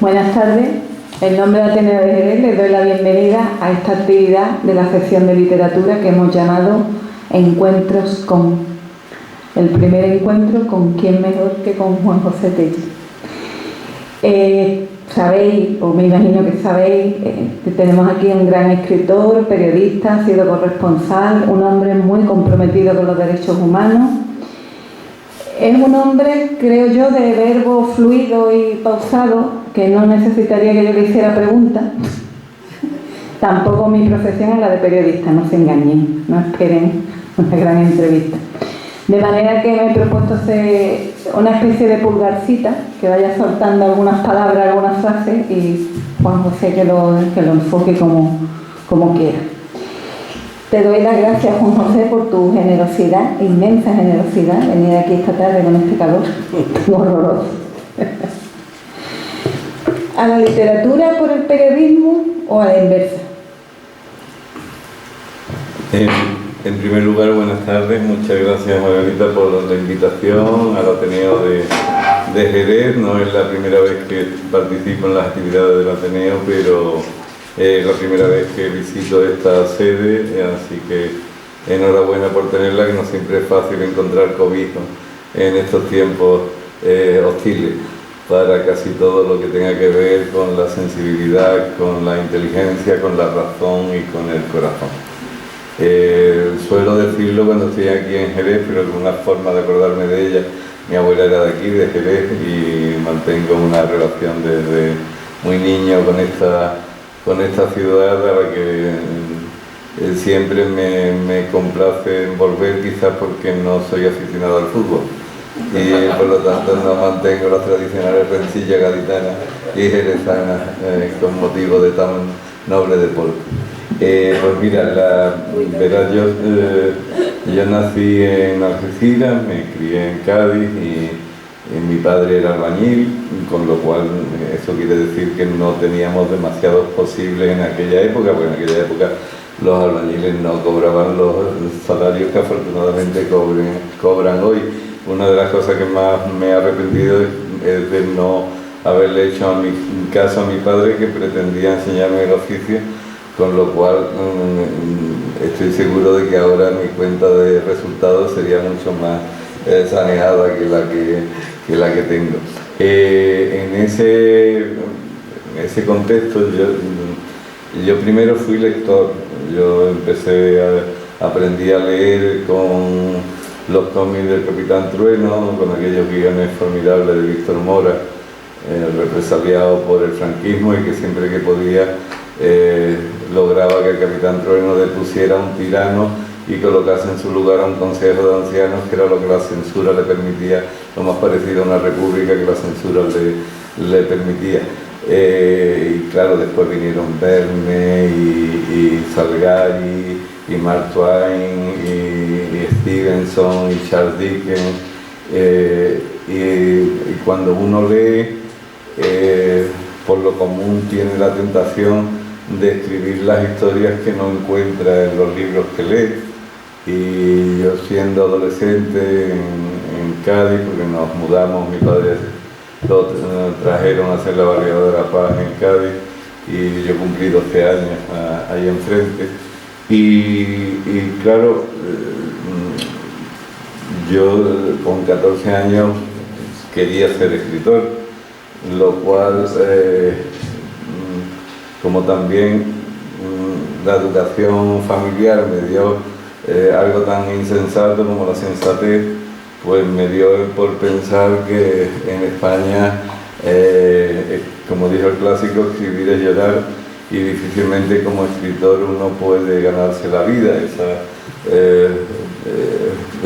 Buenas tardes. En nombre de Ateneo de Jerez les doy la bienvenida a esta actividad de la sección de literatura que hemos llamado Encuentros con. El primer encuentro con quién mejor que con Juan José Tello. Sabéis, o me imagino que sabéis, que tenemos aquí un gran escritor, periodista, ha sido corresponsal, un hombre muy comprometido con los derechos humanos. Es un hombre, creo yo, de verbo fluido y pausado, que no necesitaría que yo le hiciera preguntas. Tampoco mi profesión es la de periodista, no se engañen, no esperen una gran entrevista. De manera que me he propuesto hacer una especie de pulgarcita, que vaya soltando algunas palabras, algunas frases, y Juan José que lo enfoque como quiera. Te doy las gracias, Juan José, por tu generosidad, inmensa generosidad, venir aquí esta tarde con este calor horroroso. ¿A la literatura por el periodismo o a la inversa? En primer lugar, buenas tardes. Muchas gracias, Margarita, por la invitación al Ateneo de Jerez. No es la primera vez que participo en las actividades del Ateneo, pero es la primera vez que visito esta sede, así que enhorabuena por tenerla, que no siempre es fácil encontrar cobijo en estos tiempos hostiles para casi todo lo que tenga que ver con la sensibilidad, con la inteligencia, con la razón y con el corazón. Suelo decirlo cuando estoy aquí en Jerez, pero es una forma de acordarme de ella. Mi abuela era de aquí, de Jerez, y mantengo una relación desde muy niño con esta ciudad a la que siempre me complace volver, quizás porque no soy aficionado al fútbol y por lo tanto no mantengo las tradicionales rencillas gaditanas y jerezanas con motivo de tan noble deporte. Pues mira, verás, yo nací en Algeciras, me crié en Cádiz y mi padre era albañil, con lo cual eso quiere decir que no teníamos demasiados posibles en aquella época, porque en aquella época los albañiles no cobraban los salarios que afortunadamente cobran hoy. Una de las cosas que más me he arrepentido es de no haberle hecho a mi caso a mi padre, que pretendía enseñarme el oficio, con lo cual estoy seguro de que ahora mi cuenta de resultados sería mucho más saneada que la que tengo. En ese contexto yo primero fui lector. Yo aprendí a leer con los cómics del Capitán Trueno, con aquellos guiones formidables de Víctor Mora, represaliado por el franquismo, y que siempre que podía lograba que el Capitán Trueno depusiera a un tirano y colocase en su lugar a un consejo de ancianos, que era lo que la censura le permitía, lo más parecido a una república que la censura le permitía. Y claro, después vinieron Verne y Salgari y Mark Twain y Stevenson y Charles Dickens, y cuando uno lee, por lo común tiene la tentación de escribir las historias que no encuentra en los libros que lee. Y yo, siendo adolescente en Cádiz, porque nos mudamos, mi padre lo trajeron a hacer la Barriada de la Paz en Cádiz, y yo cumplí 12 años ahí enfrente. Y claro, yo con 14 años quería ser escritor, lo cual, como también la educación familiar me dio algo tan insensato como la sensatez, pues me dio por pensar que en España, como dijo el clásico, escribir es llorar, y difícilmente como escritor uno puede ganarse la vida.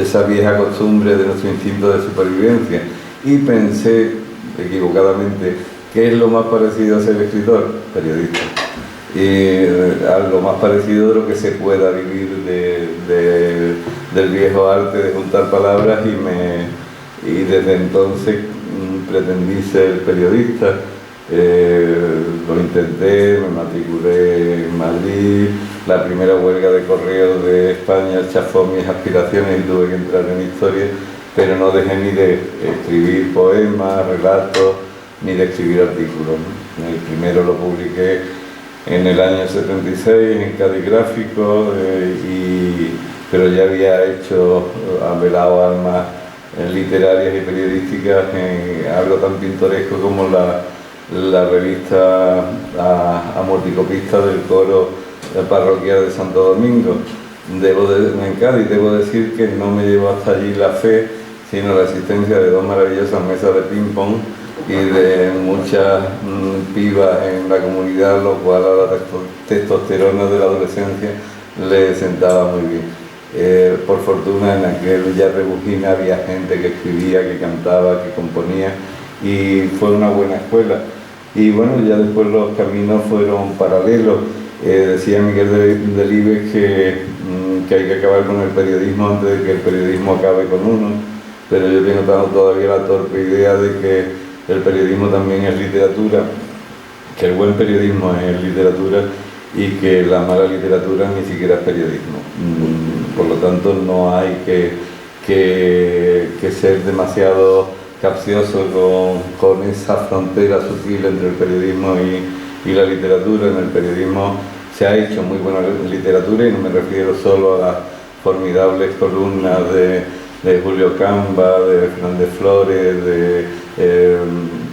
Esa vieja costumbre de nuestro instinto de supervivencia. Y pensé, equivocadamente, ¿qué es lo más parecido a ser escritor? Periodista. Y algo más parecido de lo que se pueda vivir del viejo arte de juntar palabras, y desde entonces pretendí ser periodista. Lo intenté, me matriculé en Madrid, la primera huelga de correos de España chafó mis aspiraciones y tuve que entrar en historia, pero no dejé ni de escribir poemas, relatos, ni de escribir artículos, ¿no? El primero lo publiqué en el año 76 en Cádiz Gráfico, pero ya había velado armas literarias y periodísticas en algo tan pintoresco como la revista amorticopista del coro parroquial de Santo Domingo. En Cádiz debo decir que no me llevó hasta allí la fe, sino la existencia de dos maravillosas mesas de ping-pong y de muchas pibas en la comunidad, lo cual a la testosterona de la adolescencia le sentaba muy bien. Por fortuna en aquel ya Rebujina había gente que escribía, que cantaba, que componía, y fue una buena escuela. Y bueno, ya después los caminos fueron paralelos. Decía Miguel Delibes que hay que acabar con el periodismo antes de que el periodismo acabe con uno, pero yo tengo todavía la torpe idea de que el periodismo también es literatura, que el buen periodismo es literatura y que la mala literatura ni siquiera es periodismo. Por lo tanto, no hay que ser demasiado capcioso con esa frontera sutil entre el periodismo y la literatura. En el periodismo se ha hecho muy buena literatura, y no me refiero solo a las formidables columnas de Julio Camba, de Fernández Flores,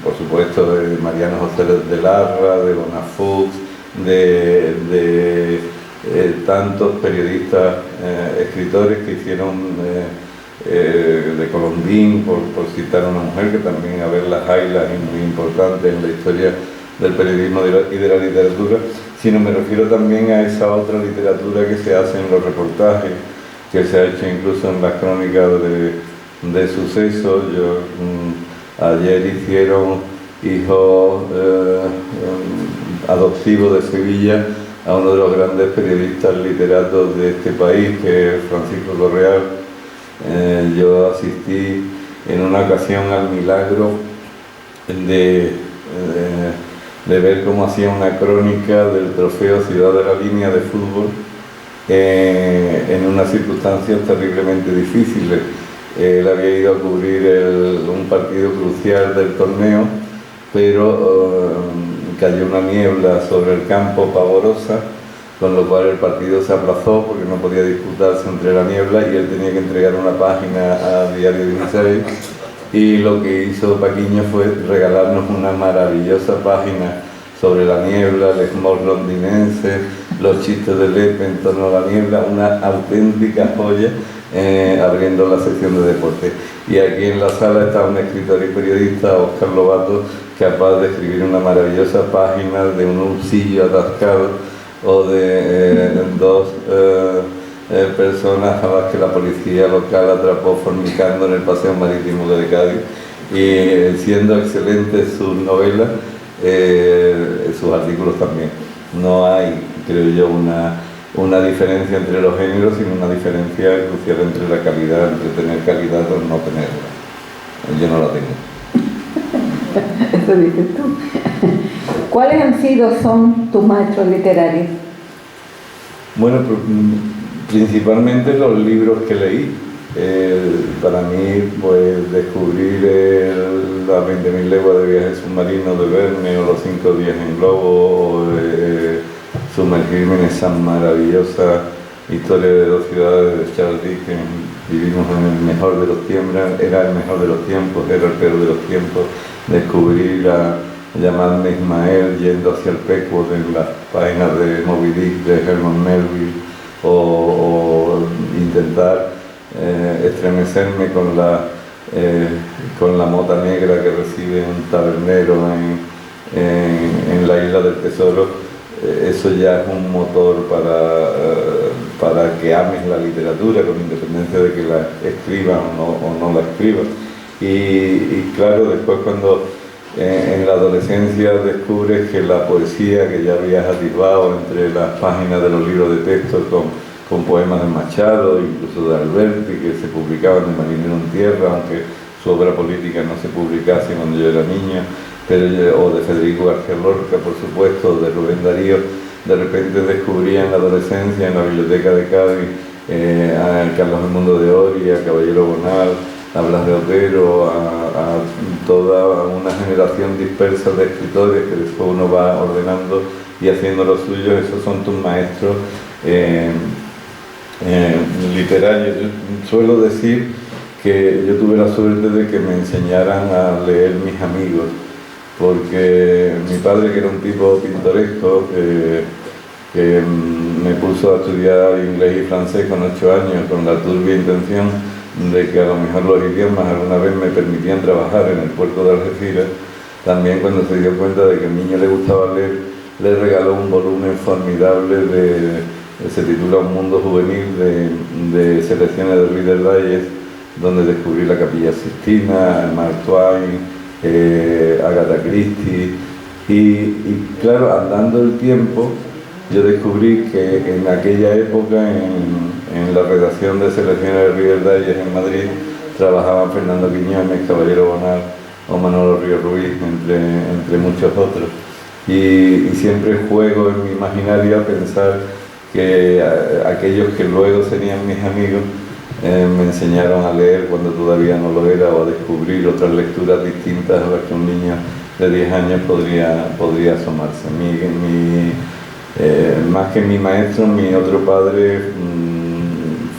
por supuesto de Mariano José de Larra, de Bonafux, de tantos periodistas, escritores que hicieron, de Colombín, por citar a una mujer que también Abel Hayla es muy importante en la historia del periodismo y de la literatura, sino me refiero también a esa otra literatura que se hace en los reportajes, que se ha hecho incluso en las crónicas de sucesos. Ayer hicieron hijo adoptivo de Sevilla a uno de los grandes periodistas literatos de este país, que es Francisco Correal. Yo asistí en una ocasión al milagro de ver cómo hacía una crónica del trofeo Ciudad de la Línea de fútbol en unas circunstancias terriblemente difíciles. Él había ido a cubrir un partido crucial del torneo, pero cayó una niebla sobre el campo pavorosa, con lo cual el partido se aplazó porque no podía disputarse entre la niebla, y él tenía que entregar una página a Diario 16, y lo que hizo Paquiño fue regalarnos una maravillosa página sobre la niebla, el smog londinense, los chistes de Lepe en torno a la niebla, una auténtica joya, abriendo la sección de deporte. Y aquí en la sala está un escritor y periodista, Óscar Lobato, capaz de escribir una maravillosa página de un ursillo atascado, o de dos personas a las que la policía local atrapó fornicando en el paseo marítimo de Cádiz. Y siendo excelentes sus novelas, sus artículos también. No hay, creo yo, una diferencia entre los géneros, sino una diferencia crucial entre la calidad, entre tener calidad o no tenerla. Yo no la tengo. Eso dices tú. ¿Cuáles son tus maestros literarios? Bueno, principalmente los libros que leí. Para mí, pues, descubrir las 20.000 leguas de viaje submarino de Verne, o los 5 días en globo, o sumergirme en esa maravillosa historia de dos ciudades de Charles Dickens. Vivimos en el mejor de los tiempos, era el mejor de los tiempos, era el peor de los tiempos. Descubrir a llamarme Ismael yendo hacia el Pequod en las páginas de Moby Dick de Herman Melville, o intentar estremecerme con la mota negra que recibe un tabernero en la isla del tesoro. Eso ya es un motor para que ames la literatura, con independencia de que la escriban o no la escriban. Y claro, después cuando en la adolescencia descubres que la poesía que ya habías atisbado entre las páginas de los libros de texto con poemas de Machado, incluso de Alberti, que se publicaban de Marinero en Tierra, aunque su obra política no se publicase cuando yo era niño, o de Federico García Lorca, por supuesto, de Rubén Darío. De repente descubrí en la adolescencia, en la biblioteca de Cádiz, a Carlos Edmundo de Oria, a Caballero Bonal, a Blas de Otero, a toda una generación dispersa de escritores que después uno va ordenando y haciendo lo suyo. Esos son tus maestros literarios. Yo suelo decir que yo tuve la suerte de que me enseñaran a leer mis amigos, porque mi padre, que era un tipo pintoresco, que me puso a estudiar inglés y francés con 8 años, con la turbia intención de que a lo mejor los idiomas alguna vez me permitían trabajar en el puerto de Algeciras. También, cuando se dio cuenta de que al niño le gustaba leer, le regaló un volumen formidable se titula Un mundo juvenil, de selecciones de Reader Digest, donde descubrí la Capilla Sixtina, Mark Twain, Agatha Christie, y claro, andando el tiempo, yo descubrí que en aquella época, en la redacción de selecciones de Reader Digest en Madrid, trabajaban Fernando Quiñones, Caballero Bonal o Manolo Ríos Ruiz, entre muchos otros. Y siempre juego en mi imaginario a pensar que aquellos que luego serían mis amigos me enseñaron a leer cuando todavía no lo era, o a descubrir otras lecturas distintas a las que un niño de 10 años podría asomarse. Más que mi maestro, mi otro padre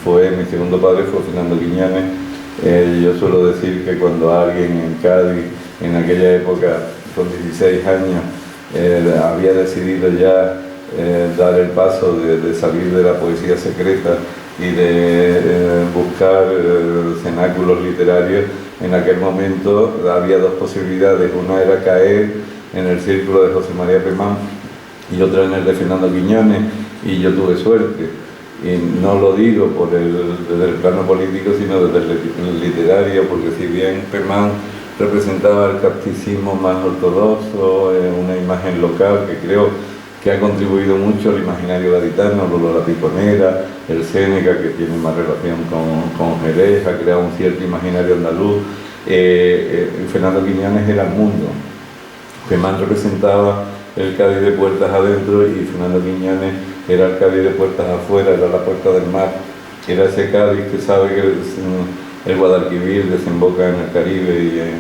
mi segundo padre fue Fernando Quiñones. Yo suelo decir que cuando alguien en Cádiz, en aquella época, con 16 años, había decidido ya dar el paso de salir de la poesía secreta y de buscar cenáculos literarios, en aquel momento había dos posibilidades. Una era caer en el círculo de José María Pemán y otra en el de Fernando Quiñones, y yo tuve suerte. Y no lo digo desde el plano político, sino desde el literario, porque si bien Pemán representaba el capticismo más ortodoxo, una imagen local que creo que ha contribuido mucho al imaginario gaditano, la Piconera, el Séneca, que tiene más relación con Jerez, ha creado un cierto imaginario andaluz. Fernando Quiñones era el mundo. Pemán representaba el Cádiz de puertas adentro y Fernando Quiñones era el Cádiz de puertas afuera, era la puerta del mar, era ese Cádiz que sabe que el Guadalquivir desemboca en el Caribe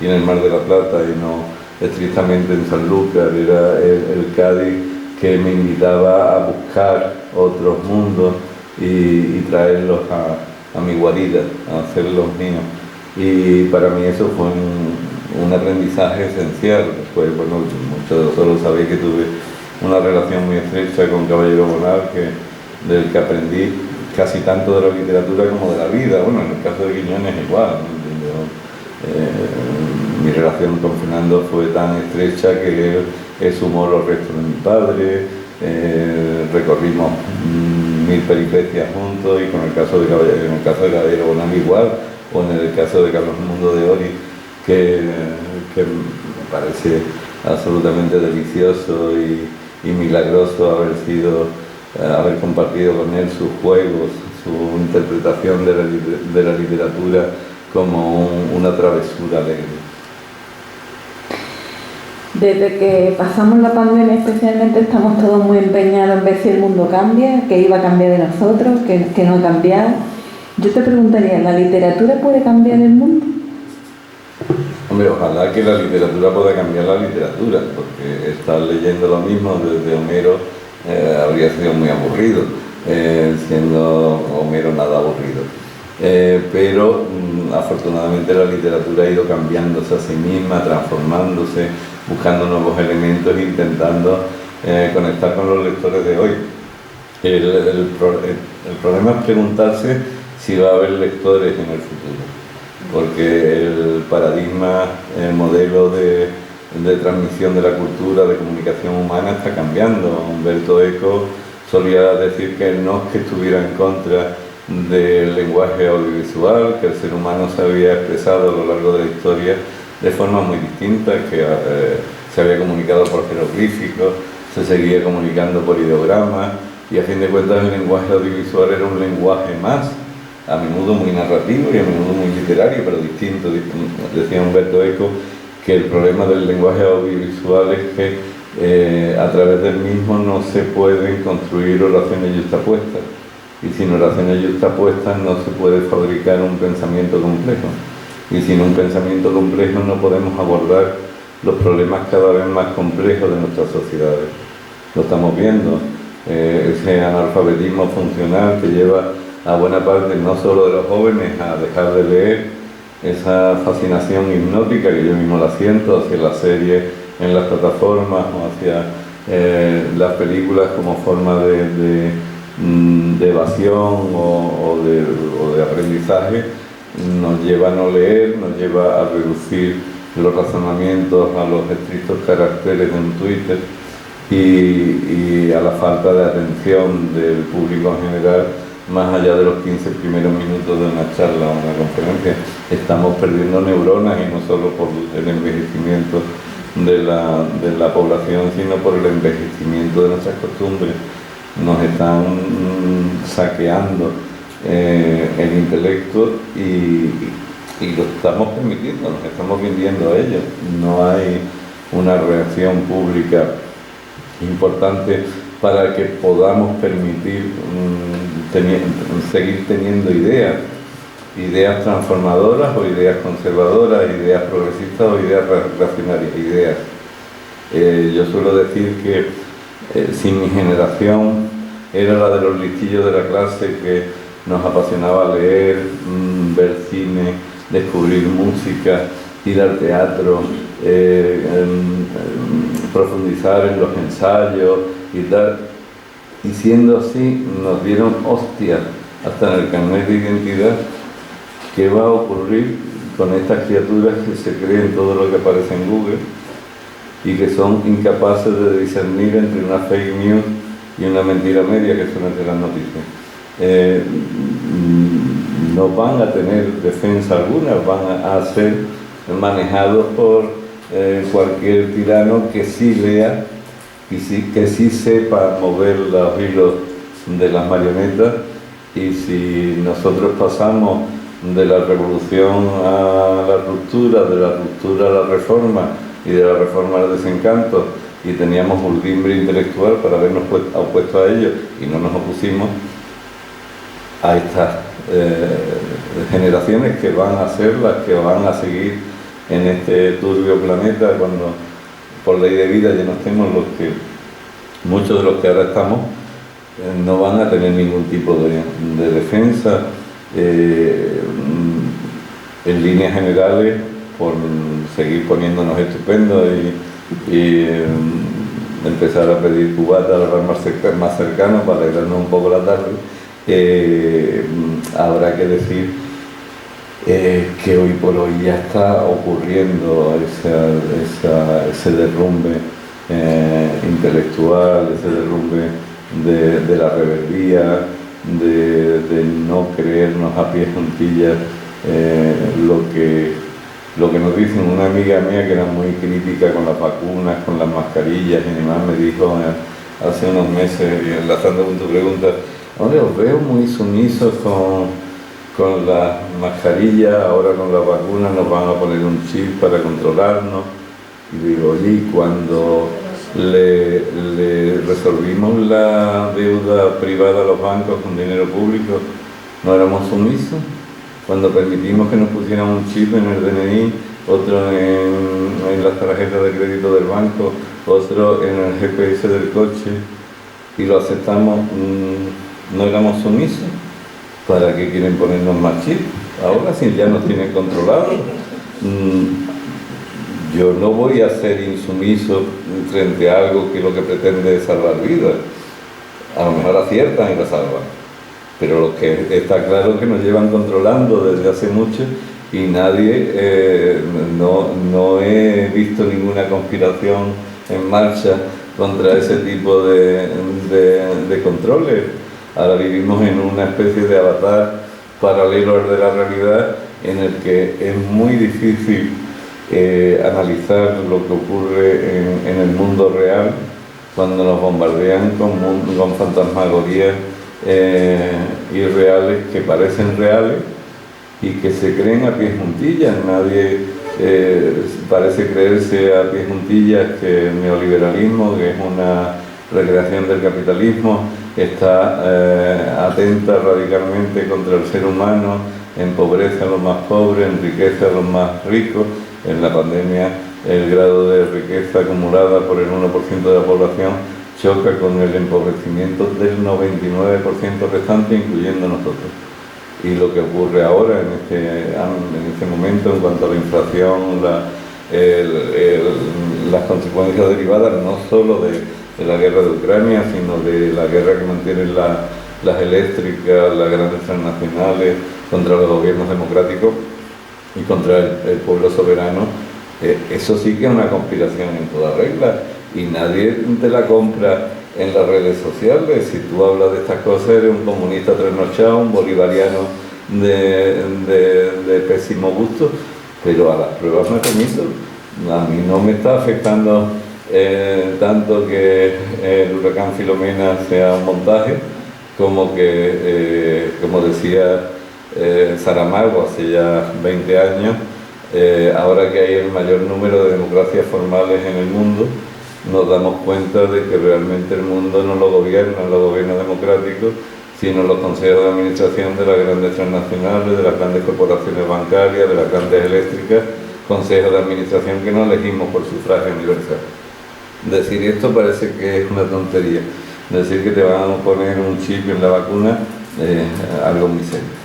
y en el Mar de la Plata, y no estrictamente en Sanlúcar. Era el Cádiz que me invitaba a buscar otros mundos y traerlos a mi guarida, a hacerlos míos. Y para mí eso fue un aprendizaje esencial. Pues bueno, muchos de vosotros sabéis que tuve una relación muy estrecha con Caballero Bonal, del que aprendí casi tanto de la literatura como de la vida. Bueno, en el caso de Quiñones igual, ¿no? Mi relación con Fernando fue tan estrecha que él sumó los restos de mi padre, recorrimos 1000 peripecias juntos, y en el caso de Caballero Bonal igual, o en el caso de Carlos Mundo de Ori, que me parece absolutamente delicioso y milagroso haber compartido con él sus juegos, su interpretación de la literatura como una travesura alegre. Desde que pasamos la pandemia especialmente, estamos todos muy empeñados en ver si el mundo cambia, que iba a cambiar de nosotros, que no ha cambiado. Yo te preguntaría, ¿la literatura puede cambiar el mundo? Hombre, ojalá que la literatura pueda cambiar la literatura, porque estar leyendo lo mismo desde Homero habría sido muy aburrido, siendo Homero nada aburrido. Pero afortunadamente la literatura ha ido cambiándose a sí misma, transformándose, buscando nuevos elementos, intentando conectar con los lectores de hoy. El problema es preguntarse si va a haber lectores en el futuro, porque el paradigma, el modelo de transmisión de la cultura, de comunicación humana está cambiando. Humberto Eco solía decir que no es que estuviera en contra del lenguaje audiovisual, que el ser humano se había expresado a lo largo de la historia de formas muy distintas, que se había comunicado por jeroglíficos, se seguía comunicando por ideogramas, y a fin de cuentas el lenguaje audiovisual era un lenguaje más, a menudo muy narrativo y a menudo muy literario, pero distinto. Decía Humberto Eco que el problema del lenguaje audiovisual es que a través del mismo no se pueden construir oraciones yuxtapuestas. y sin oraciones yuxtapuestas no se puede fabricar un pensamiento complejo. Y sin un pensamiento complejo no podemos abordar los problemas cada vez más complejos de nuestras sociedades. Lo estamos viendo, ese analfabetismo funcional que lleva a buena parte no solo de los jóvenes a dejar de leer, esa fascinación hipnótica que yo mismo la siento hacia las series en las plataformas o hacia las películas como forma de evasión o de aprendizaje, nos lleva a no leer, nos lleva a reducir los razonamientos a los estrictos caracteres de un Twitter y a la falta de atención del público en general, más allá de los 15 primeros minutos de una charla o una conferencia. Estamos perdiendo neuronas, y no solo por el envejecimiento de la población, sino por el envejecimiento de nuestras costumbres. Nos están saqueando el intelecto y lo estamos permitiendo, nos estamos vendiendo a ello. No hay una reacción pública importante para que podamos permitir seguir teniendo ideas transformadoras o ideas conservadoras, ideas progresistas o ideas reaccionarias. Yo suelo decir que si mi generación era la de los listillos de la clase, que nos apasionaba leer, ver cine, descubrir música, ir al teatro, profundizar en los ensayos y tal, y siendo así nos dieron hostias hasta en el carnet de identidad. ¿Qué va a ocurrir con estas criaturas que se creen todo lo que aparece en Google y que son incapaces de discernir entre una fake news y una mentira media que suelen ser las noticias? No van a tener defensa alguna, van a ser manejados por cualquier tirano que sí lea y que sí sepa mover los hilos de las marionetas. Y si nosotros pasamos de la revolución a la ruptura, de la ruptura a la reforma y de la reforma al desencanto, y teníamos urdimbre intelectual para habernos opuesto a ello y no nos opusimos, a estas generaciones que van a ser las que van a seguir en este turbio planeta cuando por ley de vida ya no estemos muchos de los que ahora estamos, no van a tener ningún tipo de defensa. En líneas generales, por seguir poniéndonos estupendos y empezar a pedir cubatas a los más cercanos para alegrarnos un poco la tarde, habrá que decir que hoy por hoy ya está ocurriendo ese derrumbe intelectual, ese derrumbe de la rebeldía, de no creernos a pies juntillas lo que nos dicen. Una amiga mía que era muy crítica con las vacunas, con las mascarillas y demás, me dijo hace unos meses, y enlazando con tu pregunta, hombre, os veo muy sumisos con las mascarillas, ahora con las vacunas nos van a poner un chip para controlarnos. Y digo, oye, ¿y cuando le resolvimos la deuda privada a los bancos con dinero público, no éramos sumisos? Cuando permitimos que nos pusieran un chip en el DNI, otro en las tarjetas de crédito del banco, otro en el GPS del coche, y lo aceptamos, ¿no éramos sumisos? ¿Para qué quieren ponernos más chips? Ahora sí ya nos tienen controlados. Yo no voy a ser insumiso frente a algo que lo que pretende es salvar vidas. A lo mejor aciertan y la salvan, pero lo que está claro es que nos llevan controlando desde hace mucho y nadie, no he visto ninguna conspiración en marcha contra ese tipo de controles. Ahora vivimos en una especie de avatar paralelo al de la realidad, en el que es muy difícil analizar lo que ocurre en el mundo real cuando nos bombardean con fantasmagorías irreales que parecen reales y que se creen a pies juntillas. Nadie parece creerse a pies juntillas que el neoliberalismo, que es una recreación del capitalismo, está atenta radicalmente contra el ser humano, empobrece a los más pobres, enriquece a los más ricos. En la pandemia el grado de riqueza acumulada por el 1% de la población choca con el empobrecimiento del 99% restante, incluyendo nosotros. Y lo que ocurre ahora en este momento en cuanto a la inflación, las consecuencias derivadas no solo de la guerra de Ucrania, sino de la guerra que mantienen las eléctricas, las grandes transnacionales contra los gobiernos democráticos y contra el pueblo soberano. Eso sí que es una conspiración en toda regla y nadie te la compra en las redes sociales. Si tú hablas de estas cosas eres un comunista trasnochado, un bolivariano de pésimo gusto, pero a las pruebas me remito. A mí no me está afectando tanto que el huracán Filomena sea un montaje, como que, como decía Saramago hace ya 20 años, ahora que hay el mayor número de democracias formales en el mundo, nos damos cuenta de que realmente el mundo no lo gobiernan los gobiernos democráticos, sino los consejos de administración de las grandes transnacionales, de las grandes corporaciones bancarias, de las grandes eléctricas, consejos de administración que no elegimos por sufragio universal. Decir esto parece que es una tontería. Decir que te van a poner un chip en la vacuna es algo muy serio.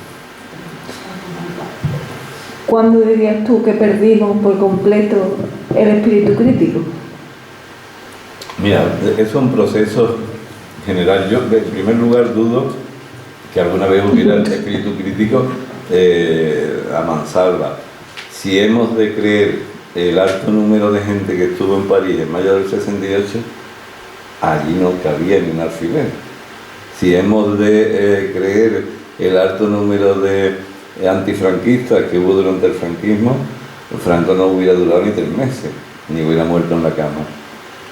¿Cuándo dirías tú que perdimos por completo el espíritu crítico? Mira, es un proceso general. Yo, en primer lugar, dudo que alguna vez hubiera el espíritu crítico a mansalva. Si hemos de creer el alto número de gente que estuvo en París en mayo del 68, allí no cabía ni un alfiler. Si hemos de creer el alto número de antifranquistas que hubo durante el franquismo, Franco no hubiera durado ni 3 meses, ni hubiera muerto en la cama.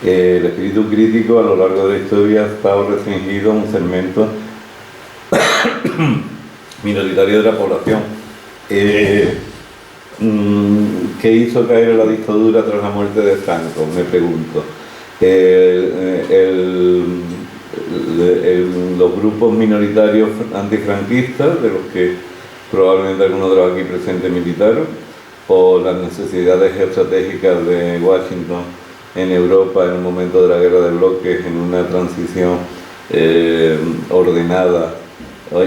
El espíritu crítico a lo largo de la historia ha estado restringido a un segmento minoritario de la población. ¿Qué hizo caer a la dictadura tras la muerte de Franco? Me pregunto. Los grupos minoritarios antifranquistas, de los que probablemente algunos de los aquí presentes militaron, o las necesidades geoestratégicas de Washington en Europa en un momento de la guerra de bloques, en una transición ordenada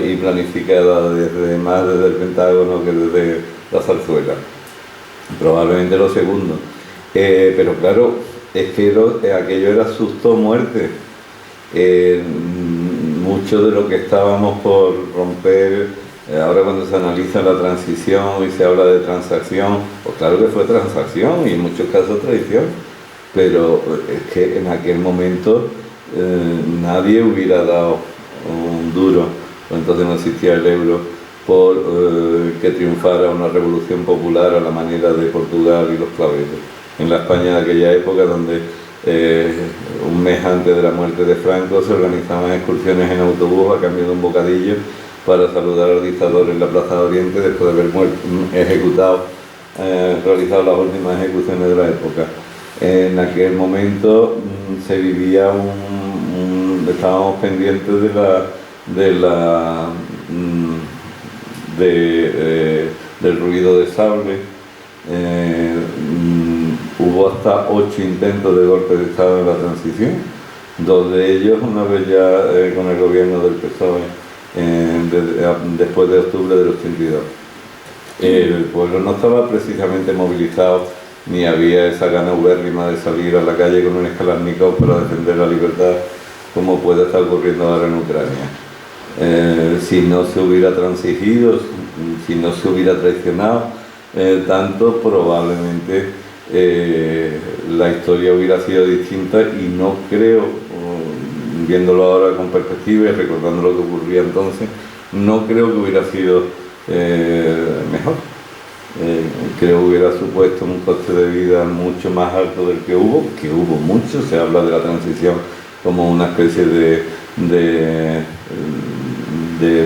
y planificada más desde el Pentágono que desde la zarzuela. Probablemente lo segundo. Pero claro, es que aquello era susto o muerte. Mucho de lo que estábamos por romper, ahora cuando se analiza la transición y se habla de transacción, pues claro que fue transacción y en muchos casos traición, pero es que en aquel momento nadie hubiera dado un duro, entonces no existía el euro, por que triunfara una revolución popular a la manera de Portugal y los claveles. En la España de aquella época, donde un mes antes de la muerte de Franco se organizaban excursiones en autobús a cambio de un bocadillo para saludar al dictador en la Plaza de Oriente después de haber realizado las últimas ejecuciones de la época. En aquel momento se vivía estábamos pendientes del ruido de sable. Hubo hasta 8 intentos de golpe de Estado en la transición, 2 de ellos una vez ya con el gobierno del PSOE después de octubre del 82. El pueblo no estaba precisamente movilizado, ni había esa gana ubérrima de salir a la calle con un Kalashnikov para defender la libertad, como puede estar ocurriendo ahora en Ucrania. Si no se hubiera transigido, si no se hubiera traicionado tanto, probablemente la historia hubiera sido distinta, y no creo, viéndolo ahora con perspectiva y recordando lo que ocurría entonces, no creo que hubiera sido mejor. Creo que hubiera supuesto un coste de vida mucho más alto del que hubo mucho. Se habla de la transición como una especie de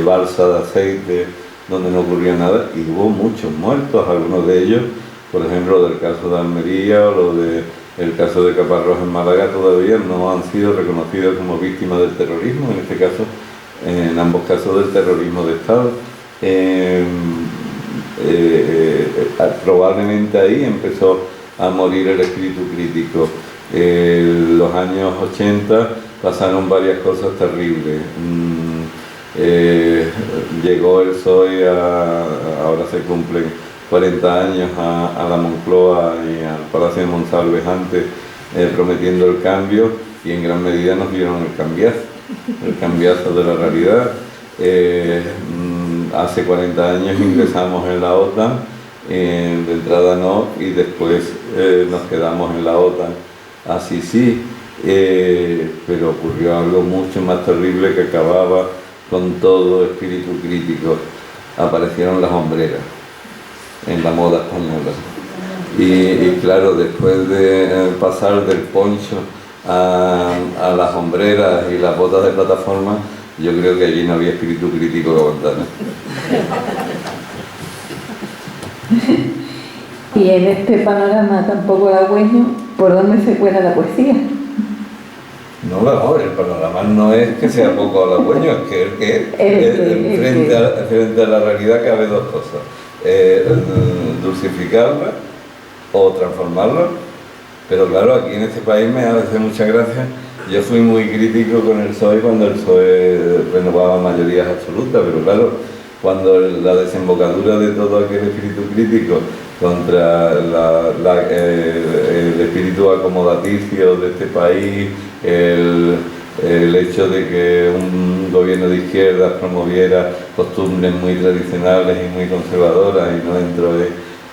balsa de aceite donde no ocurría nada, y hubo muchos muertos, algunos de ellos, por ejemplo, del caso de Almería o lo de el caso de Caparrós en Málaga, todavía no han sido reconocidos como víctimas del terrorismo, en este caso, en ambos casos del terrorismo de Estado. Probablemente ahí empezó a morir el espíritu crítico. En los años 80 pasaron varias cosas terribles. Llegó el PSOE, ahora se cumplen 40 años, a la Moncloa y al Palacio de Monsalve antes, prometiendo el cambio, y en gran medida nos dieron el cambiazo de la realidad. Hace 40 años ingresamos en la OTAN, de entrada no, y después nos quedamos en la OTAN, así sí, pero ocurrió algo mucho más terrible que acababa con todo espíritu crítico. Aparecieron las hombreras en la moda española, y claro, después de pasar del poncho a las hombreras y las botas de plataforma, yo creo que allí no había espíritu crítico que aguantara. Y en este panorama tan poco halagüeño, ¿por dónde se cuela la poesía? No, el panorama no es que sea poco halagüeño, es que frente a la realidad cabe dos cosas: dulcificarla o transformarla. Pero claro, aquí en este país me hace mucha gracia. Yo fui muy crítico con el PSOE cuando el PSOE renovaba mayorías absolutas, pero claro, cuando la desembocadura de todo aquel espíritu crítico contra el espíritu acomodaticio de este país, el hecho de que un gobierno de izquierdas promoviera costumbres muy tradicionales y muy conservadoras, y no entro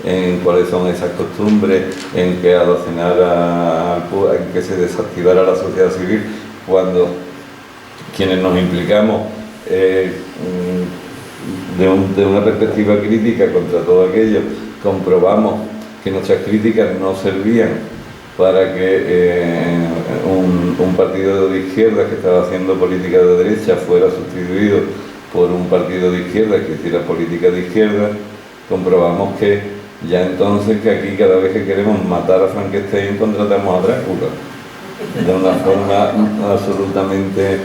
en cuáles son esas costumbres, en que adocenara, en que se desactivara la sociedad civil, cuando quienes nos implicamos de una perspectiva crítica contra todo aquello, comprobamos que nuestras críticas no servían para que un partido de izquierda que estaba haciendo política de derecha fuera sustituido por un partido de izquierda que hiciera política de izquierda. Comprobamos que ya entonces, que aquí cada vez que queremos matar a Frankenstein contratamos a Drácula, de una forma absolutamente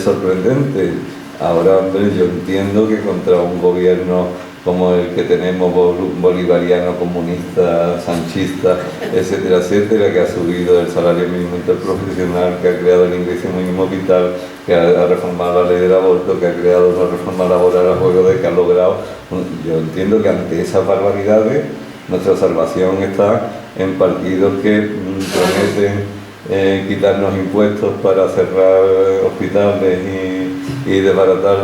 sorprendente. Ahora, hombre, yo entiendo que contra un gobierno como el que tenemos, bolivariano, comunista, sanchista, etcétera, etcétera, que ha subido el salario mínimo interprofesional, que ha creado el ingreso mínimo vital, que ha reformado la ley del aborto, que ha creado una reforma laboral a juego de que ha logrado. Yo entiendo que ante esas barbaridades nuestra salvación está en partidos que prometen quitarnos impuestos para cerrar hospitales y desbaratar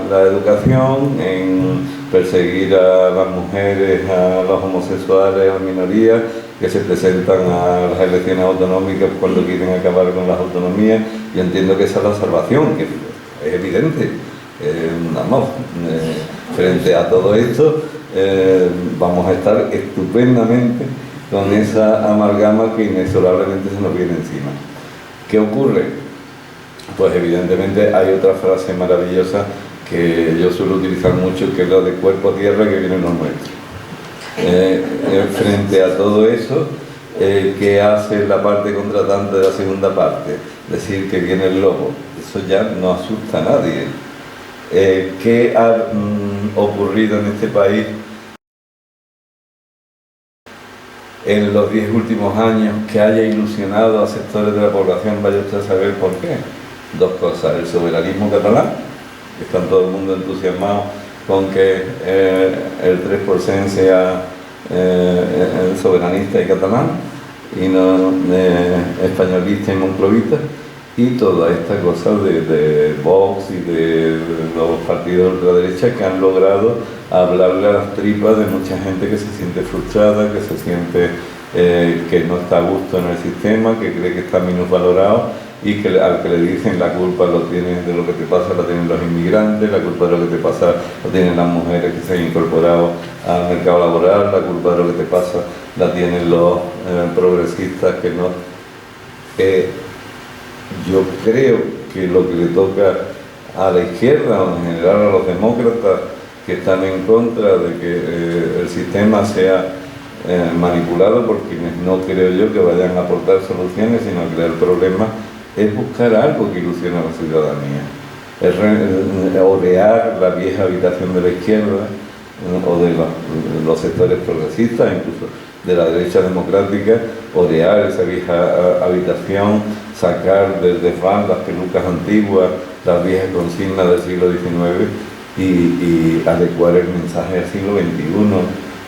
la educación, en perseguir a las mujeres, a los homosexuales, a las minorías que se presentan a las elecciones autonómicas cuando quieren acabar con las autonomías. Yo entiendo que esa es la salvación, que es evidente. Frente a todo esto, vamos a estar estupendamente con esa amalgama que inexorablemente se nos viene encima. ¿Qué ocurre? Pues evidentemente hay otra frase maravillosa que yo suelo utilizar mucho, que es la de cuerpo a tierra, que viene lo nuestro. Frente a todo eso, ¿qué hace la parte contratante de la segunda parte? Decir que viene el lobo. Eso ya no asusta a nadie. ¿Qué ha ocurrido en este país en los 10 últimos años que haya ilusionado a sectores de la población? Vaya usted a saber por qué. Dos cosas: el soberanismo catalán, que está todo el mundo entusiasmado con que el 3% sea soberanista y catalán, y no españolista y monclovita, y toda esta cosa de Vox y de los partidos de ultraderecha que han logrado hablarle a las tripas de mucha gente que se siente frustrada, que se siente que no está a gusto en el sistema, que cree que está minusvalorado, y que al que le dicen la culpa de lo que te pasa la tienen los inmigrantes, la culpa de lo que te pasa la tienen las mujeres que se han incorporado al mercado laboral, la culpa de lo que te pasa la tienen los progresistas que no. Yo creo que lo que le toca a la izquierda, o en general a los demócratas que están en contra de que el sistema sea manipulado por quienes no creo yo que vayan a aportar soluciones, sino a crear problemas, es buscar algo que ilusione a la ciudadanía. Es orear la vieja habitación de la izquierda o de los sectores progresistas, incluso de la derecha democrática, orear esa vieja habitación, sacar del desván las pelucas antiguas, las viejas consignas del siglo XIX y adecuar el mensaje al siglo XXI,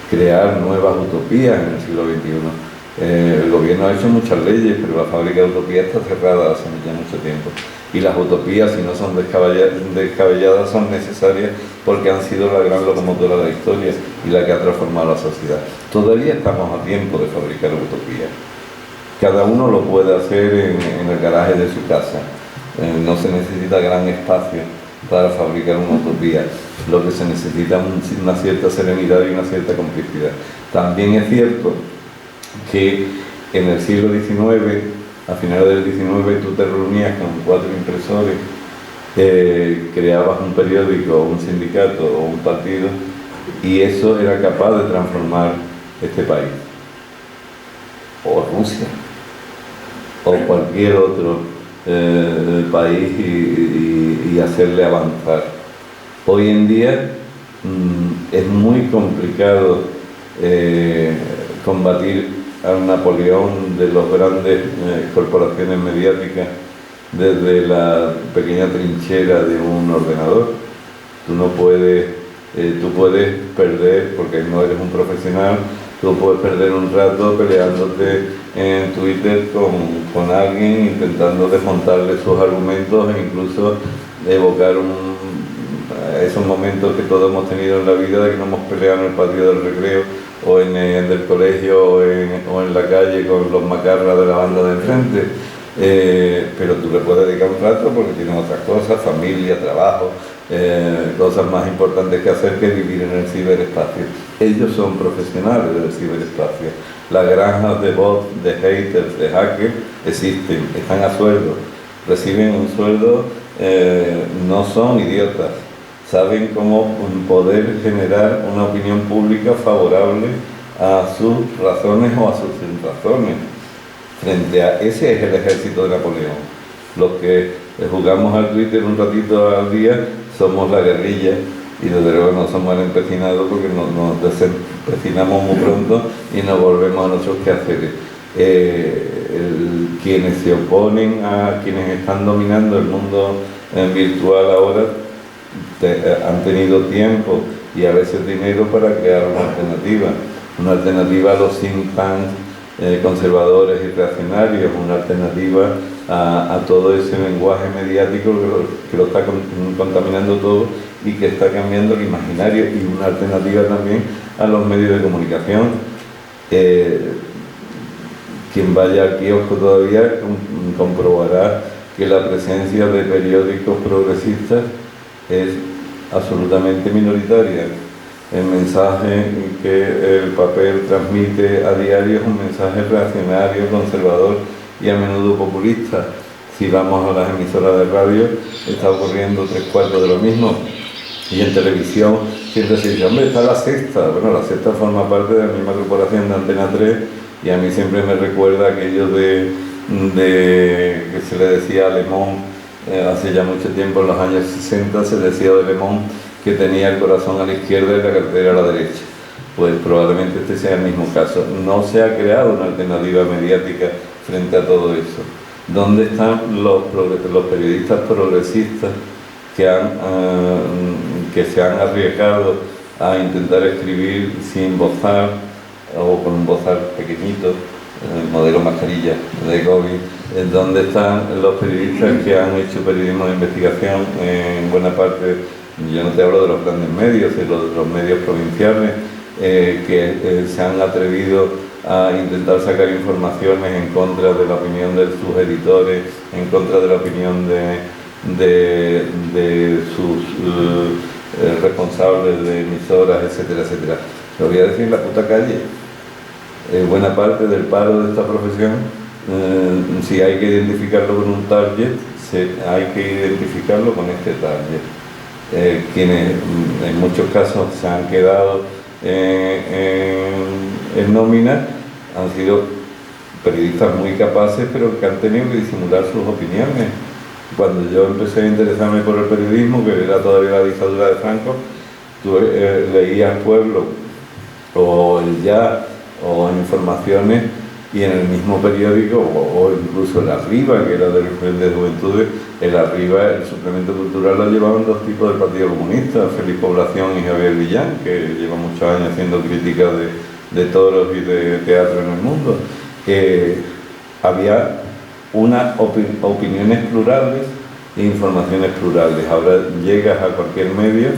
crear nuevas utopías en el siglo XXI. El gobierno ha hecho muchas leyes, pero la fábrica de utopías está cerrada hace ya mucho tiempo. Y las utopías, si no son descabelladas, son necesarias porque han sido la gran locomotora de la historia y la que ha transformado la sociedad. Todavía estamos a tiempo de fabricar utopías. Cada uno lo puede hacer en el garaje de su casa. No se necesita gran espacio para fabricar una utopía. Lo que se necesita es una cierta serenidad y una cierta complicidad. También es cierto que en el siglo XIX, a finales del XIX, tú te reunías con 4 impresores, creabas un periódico, un sindicato o un partido, y eso era capaz de transformar este país, o Rusia, o cualquier otro país y hacerle avanzar. Hoy en día es muy complicado combatir al Napoleón de las grandes corporaciones mediáticas desde la pequeña trinchera de un ordenador. Tú puedes perder, porque no eres un profesional, tú puedes perder un rato peleándote en Twitter con alguien, intentando desmontarle sus argumentos e incluso evocar esos momentos que todos hemos tenido en la vida de que nos hemos peleado en el patio del recreo o en el colegio o en la calle con los macarras de la banda de enfrente. Pero tú le puedes dedicar un rato porque tienes otras cosas, familia, trabajo, cosas más importantes que hacer que vivir en el ciberespacio. Ellos son profesionales del ciberespacio. Las granjas de bots, de haters, de hackers existen, están a sueldo, reciben un sueldo, no son idiotas, saben cómo poder generar una opinión pública favorable a sus razones o a sus razones. Frente a ese es el ejército de Napoleón. Los que jugamos al Twitter un ratito al día somos la guerrilla y desde luego no somos el empecinado porque nos desempecinamos muy pronto y nos volvemos a nuestros quehaceres. Quienes se oponen a quienes están dominando el mundo virtual ahora han tenido tiempo y a veces dinero para crear una alternativa a los think tanks conservadores y reaccionarios, una alternativa a todo ese lenguaje mediático que lo está contaminando todo y que está cambiando el imaginario, y una alternativa también a los medios de comunicación. Quien vaya al kiosco todavía comprobará que la presencia de periódicos progresistas es absolutamente minoritaria. El mensaje que el papel transmite a diario es un mensaje reaccionario, conservador y a menudo populista. Si vamos a las emisoras de radio, está ocurriendo 3/4 de lo mismo. Y en televisión siempre se dice, hombre, está La Sexta. Bueno, La Sexta forma parte de la misma corporación de Antena 3 y a mí siempre me recuerda aquello de que se le decía a Le Monde, hace ya mucho tiempo, en los años 60, se decía de Le Monde que tenía el corazón a la izquierda y la cartera a la derecha. Pues probablemente este sea el mismo caso. No se ha creado una alternativa mediática frente a todo eso. ¿Dónde están los periodistas progresistas que se han arriesgado a intentar escribir sin bozal o con un bozal pequeñito, modelo mascarilla de COVID? ¿Dónde están los periodistas que han hecho periodismo de investigación en buena parte? Yo no te hablo de los grandes medios, de los medios provinciales, que se han atrevido a intentar sacar informaciones en contra de la opinión de sus editores, en contra de la opinión de sus responsables de emisoras, etcétera, etcétera. Lo voy a decir en la puta calle. Buena parte del paro de esta profesión, si hay que identificarlo con un target, hay que identificarlo con este target. Quienes en muchos casos se han quedado en nómina han sido periodistas muy capaces, pero que han tenido que disimular sus opiniones. Cuando yo empecé a interesarme por el periodismo, que era todavía la dictadura de Franco, tú leías Pueblo o El Ya o Informaciones, y en el mismo periódico, o incluso el Arriba, que era del Frente de Juventudes, el Arriba, el suplemento cultural, lo llevaban dos tipos del Partido Comunista, Félix Población y Javier Villán, que lleva muchos años haciendo crítica de toros y de teatro en el mundo. Había unas opiniones plurales e informaciones plurales. Ahora llegas a cualquier medio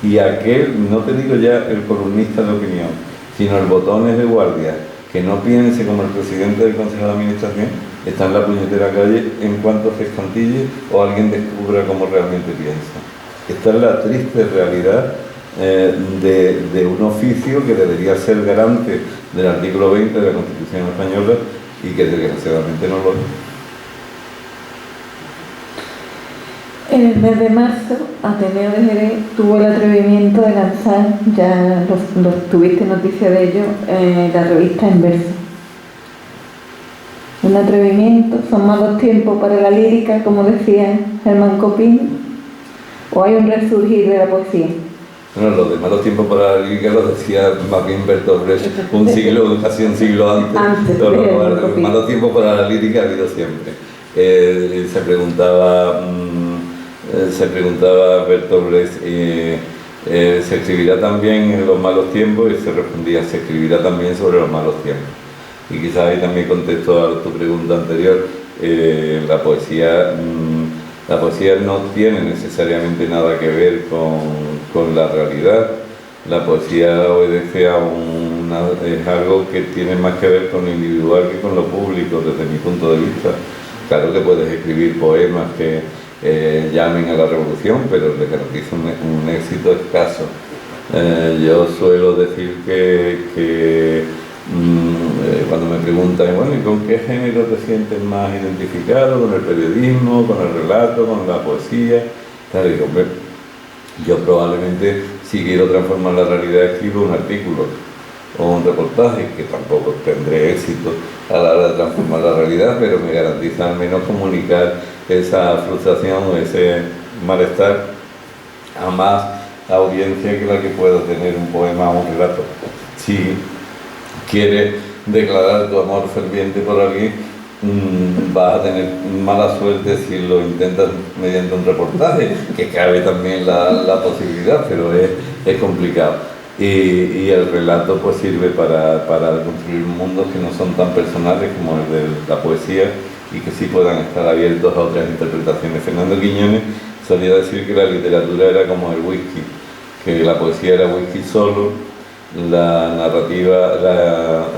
y aquel, no te digo ya el columnista de opinión, sino el botones de guardia, que no piense como el presidente del Consejo de Administración, está en la puñetera calle en cuanto se escantille o alguien descubra cómo realmente piensa. Esta es la triste realidad de un oficio que debería ser garante del artículo 20 de la Constitución española y que desgraciadamente no lo es. En el mes de marzo, Ateneo de Jerez tuvo el atrevimiento de lanzar, ya tuviste noticia de ello, la revista En Verso. Un atrevimiento, son malos tiempos para la lírica, como decía Germán Copín, o hay un resurgir de la poesía. Bueno, los de malos tiempos para la lírica lo decía más bien Bertolt Brecht, casi un siglo antes. Malos tiempos para la lírica ha habido siempre. Se preguntaba Bertolt Brecht, ¿se escribirá también en los malos tiempos? Y se respondía, se escribirá también sobre los malos tiempos. Y quizás ahí también contesto a tu pregunta anterior, la poesía no tiene necesariamente nada que ver con la realidad. La poesía obedece es algo que tiene más que ver con lo individual que con lo público, desde mi punto de vista. Claro que puedes escribir poemas que llamen a la revolución, pero les garantizo un éxito escaso. Yo suelo decir que cuando me preguntan, bueno, ¿y con qué género te sientes más identificado? ¿Con el periodismo, con el relato, con la poesía? Claro, digo, hombre, yo probablemente, si quiero transformar la realidad, escribo un artículo o un reportaje, que tampoco tendré éxito a la hora de transformar la realidad, pero me garantiza al menos comunicar esa frustración o ese malestar a más audiencia que la que pueda tener un poema o un relato. Si quieres declarar tu amor ferviente por alguien, vas a tener mala suerte si lo intentas mediante un reportaje, que cabe también la posibilidad, pero es complicado. Y el relato pues sirve para construir mundos que no son tan personales como el de la poesía y que sí puedan estar abiertos a otras interpretaciones. Fernando Quiñones solía decir que la literatura era como el whisky, que la poesía era whisky solo, la narrativa,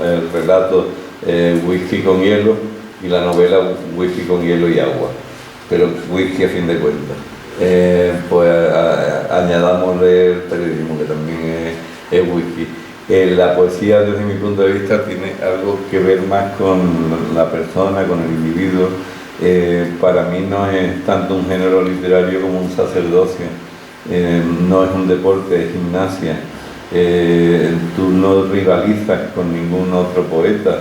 el relato whisky con hielo y la novela whisky con hielo y agua, pero whisky a fin de cuentas. Añadámosle el periodismo, que también es whisky. La poesía, desde mi punto de vista, tiene algo que ver más con la persona, con el individuo. Para mí no es tanto un género literario como un sacerdocio. No es un deporte, es gimnasia. Tú no rivalizas con ningún otro poeta,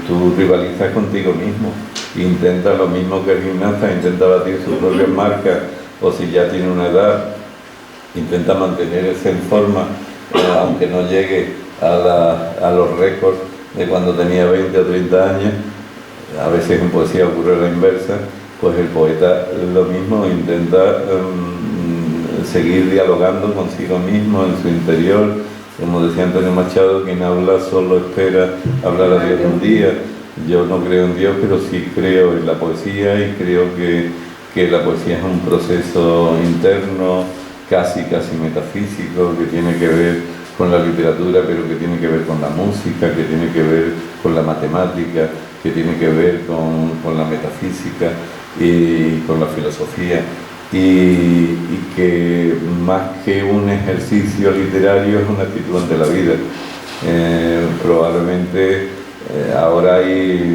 tú rivalizas contigo mismo, intenta lo mismo que el gimnasta, intenta batir sus propias marcas, o si ya tiene una edad, intenta mantenerse en forma, aunque no llegue a los récords de cuando tenía 20 o 30 años. A veces en poesía ocurre la inversa, pues el poeta lo mismo, intenta seguir dialogando consigo mismo en su interior. Como decía Antonio Machado, quien habla solo espera hablar a Dios un día. Yo no creo en Dios, pero sí creo en la poesía y creo que la poesía es un proceso interno, casi metafísico, que tiene que ver con la literatura, pero que tiene que ver con la música, que tiene que ver con la matemática, que tiene que ver con la metafísica y con la filosofía. Y que más que un ejercicio literario es una actitud ante la vida. Probablemente ahora hay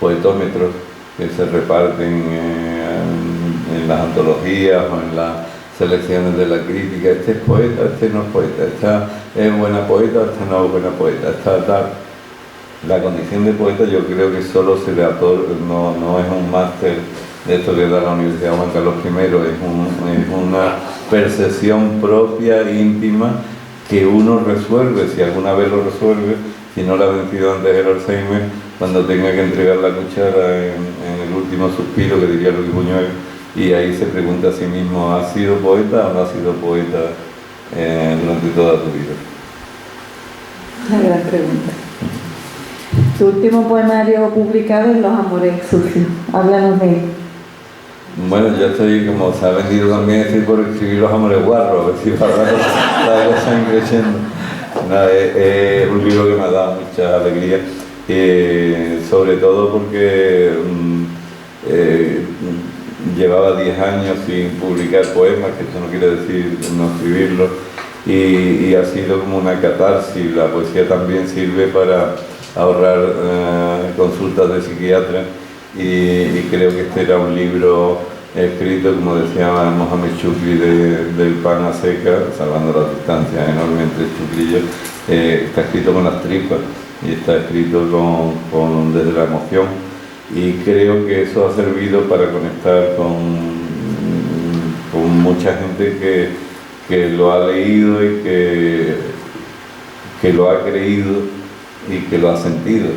poetómetros que se reparten en las antologías o en las selecciones de la crítica, este es poeta, este no es poeta, esta es buena poeta, esta no es buena poeta, esta tal. La condición de poeta yo creo que solo se le no es un máster de esto que da la Universidad Juan Carlos I, es una percepción propia, íntima, que uno resuelve, si alguna vez lo resuelve, si no la ha vencido antes el Alzheimer, cuando tenga que entregar la cuchara en el último suspiro, que diría Luis Buñuel, y ahí se pregunta a sí mismo, ¿has sido poeta o no has sido poeta durante toda tu vida? Una gran pregunta. Tu último poemario publicado es Los amores sucios. Háblanos de él. Bueno, yo estoy, como se ha vendido también, estoy por escribir Los amores guarros, a ver si para la cosa creciendo. Nada, es un libro que me ha dado mucha alegría, sobre todo porque llevaba 10 años sin publicar poemas, que eso no quiere decir no escribirlos, y ha sido como una catarsis. La poesía también sirve para ahorrar consultas de psiquiatra, y creo que este era un libro escrito, como decía Mohamed Chukri, del pan a seca, salvando las distancias enormes entre Chukri y yo. Está escrito con las tripas y está escrito desde la emoción, y creo que eso ha servido para conectar con mucha gente que lo ha leído y que lo ha creído y que lo ha sentido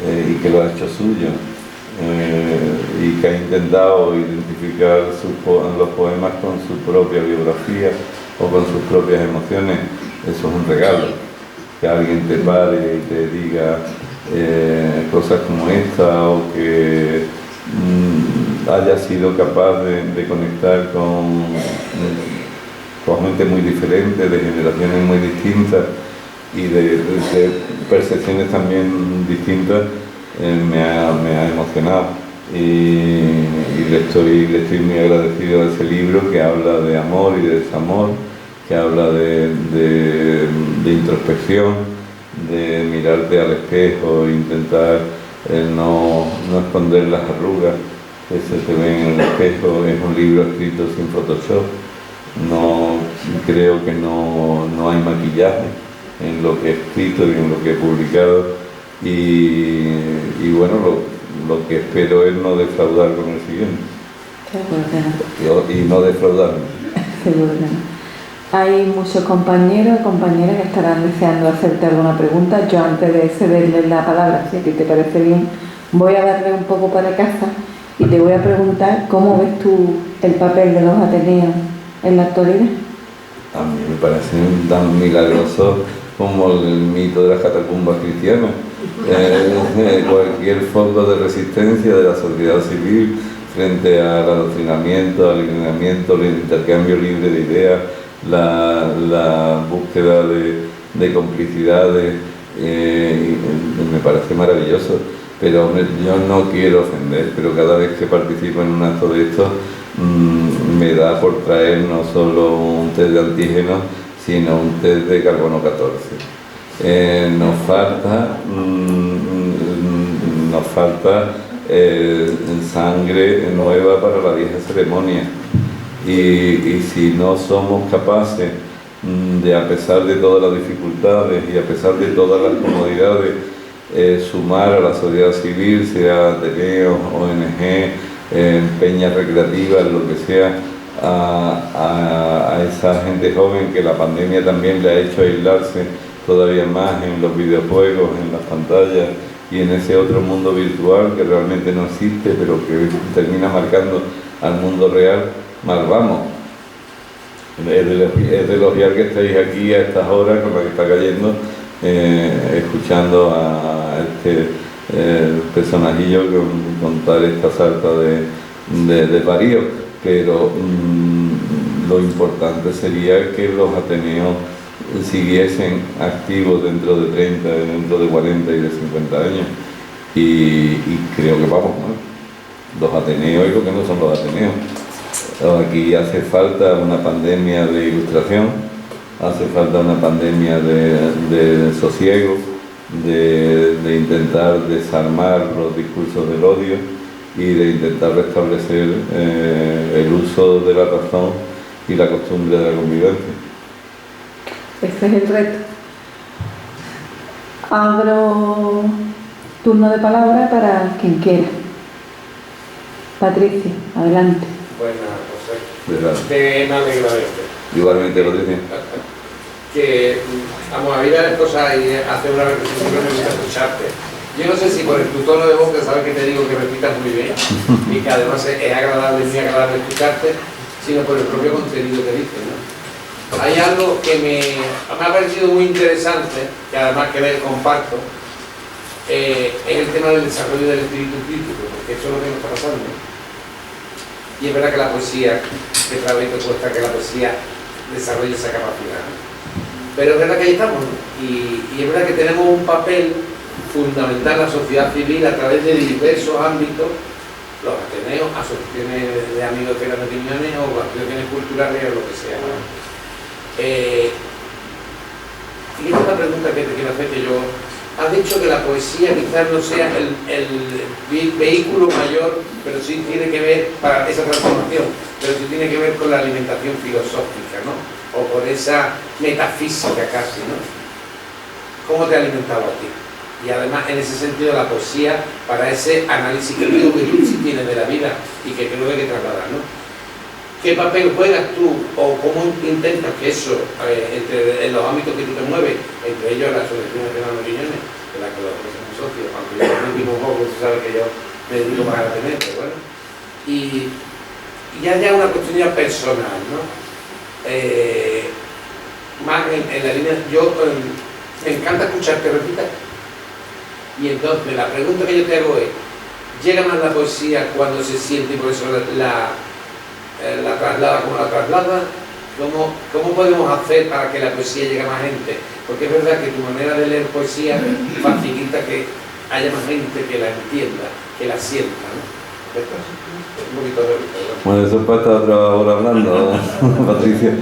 y que lo ha hecho suyo, y que ha intentado identificar los poemas con su propia biografía o con sus propias emociones. Eso es un regalo, que alguien te pare y te diga cosas como esta, o que haya sido capaz de conectar con gente muy diferente, de generaciones muy distintas y de percepciones también distintas. Me ha emocionado, y le estoy muy agradecido a ese libro, que habla de amor y de desamor, que habla de introspección, de mirarte al espejo e intentar no esconder las arrugas que se te ven en el espejo. Es un libro escrito sin Photoshop, creo que no hay maquillaje en lo que he escrito y en lo que he publicado, y bueno, lo que espero es no defraudar con el siguiente. Seguro que no. Y no defraudarme. Seguro que no. Hay muchos compañeros y compañeras que estarán deseando hacerte alguna pregunta. Yo, antes de cederles la palabra, si a ti te parece bien, voy a darle un poco para casa y te voy a preguntar cómo ves tú el papel de los Ateneos en la actualidad. A mí me parece tan milagroso como el mito de las catacumbas cristianas. Cualquier foco de resistencia de la sociedad civil frente al adoctrinamiento, al alineamiento, el intercambio libre de ideas, la búsqueda de complicidades, me parece maravilloso. Pero hombre, yo no quiero ofender, pero cada vez que participo en un acto de esto, me da por traer no solo un test de antígenos, sino un test de carbono 14. Nos falta sangre nueva para la vieja ceremonia, y si no somos capaces de, a pesar de todas las dificultades y a pesar de todas las comodidades, sumar a la sociedad civil, sea Ateneos, ONG, peñas recreativas, lo que sea, a esa gente joven que la pandemia también le ha hecho aislarse todavía más en los videojuegos, en las pantallas y en ese otro mundo virtual que realmente no existe, pero que termina marcando al mundo real. Mal vamos. Es de elogiar que estéis aquí a estas horas con la que está cayendo, escuchando a este personajillo contar esta sarta de varíos, pero lo importante sería que los Ateneos siguiesen activos dentro de 30, dentro de 40 y de 50 años, y creo que vamos, ¿no? Los Ateneos y lo que no son los Ateneos. Aquí hace falta una pandemia de ilustración, hace falta una pandemia de sosiego, de intentar desarmar los discursos del odio y de intentar restablecer el uso de la razón y la costumbre de la convivencia. Ese es el reto. Abro turno de palabra para quien quiera. Patricia, adelante. Buenas, José. ¿Verdad? Me alegra verte. Igualmente, Patricia. Que, vamos, a ver cosas y hacer una reflexión que me gusta escucharte. Yo no sé si por tu tono de voz, que sabes que te digo que repitas muy bien y que además es agradable, muy agradable escucharte, sino por el propio contenido que dices, ¿no? Hay algo que me ha parecido muy interesante, que además que ver comparto, es el tema del desarrollo del espíritu crítico, porque eso es lo que nos está pasando. Y es verdad que la poesía, que trabajo cuesta que la poesía desarrolle esa capacidad, ¿no? Pero es verdad que ahí estamos, ¿no? Y es verdad que tenemos un papel fundamental en la sociedad civil a través de diversos ámbitos, los ateneos, asociaciones de amigos que dan opiniones o asociaciones culturales o lo que sea, ¿no? Y esta es la pregunta que te quiero hacer, que yo... Has dicho que la poesía quizás no sea el vehículo mayor, pero sí tiene que ver, para esa transformación, pero sí tiene que ver con la alimentación filosófica, ¿no? O por esa metafísica casi, ¿no? ¿Cómo te ha alimentado a ti? Y además, en ese sentido, la poesía, para ese análisis crítico que tú sí tienes de la vida y que creo que hay que trasladar, ¿no? ¿Qué papel juegas tú o cómo intentas que eso, en los ámbitos que tú te mueves, entre ellos la Asociación Nacional de Opiniones, de la que los somos socios, aunque yo también un poco, tú sabes que yo me dedico más a la tener, pero bueno, y ya una cuestión ya personal, ¿no? Más en la línea, me encanta escucharte repitas, y entonces la pregunta que yo te hago es, ¿llega más la poesía cuando se siente y por eso la traslada como la traslada? ¿Cómo podemos hacer para que la poesía llegue a más gente? Porque es verdad que tu manera de leer poesía facilita que haya más gente que la entienda, que la sienta, ¿no? Un poquito de... Bueno, eso es para estar otra hora hablando, Patricia.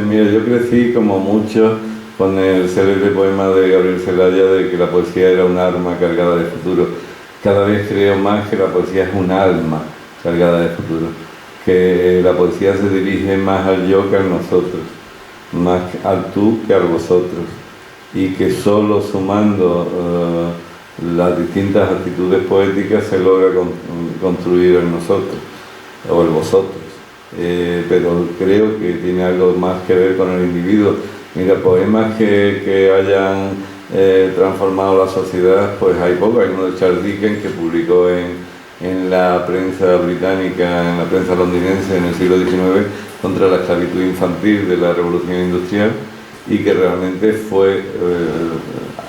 Mira, yo crecí como muchos con el célebre poema de Gabriel Celaya de que la poesía era un arma cargada de futuro. Cada vez creo más que la poesía es un alma cargada de futuro, que la poesía se dirige más al yo que a nosotros, más al tú que al vosotros, y que solo sumando las distintas actitudes poéticas se logra construir el nosotros o el vosotros, pero creo que tiene algo más que ver con el individuo. Mira, poemas que hayan transformado la sociedad, pues hay poco. Hay uno de Charles Dickens que publicó en la prensa británica, en la prensa londinense en el siglo XIX, contra la esclavitud infantil de la Revolución Industrial, y que realmente fue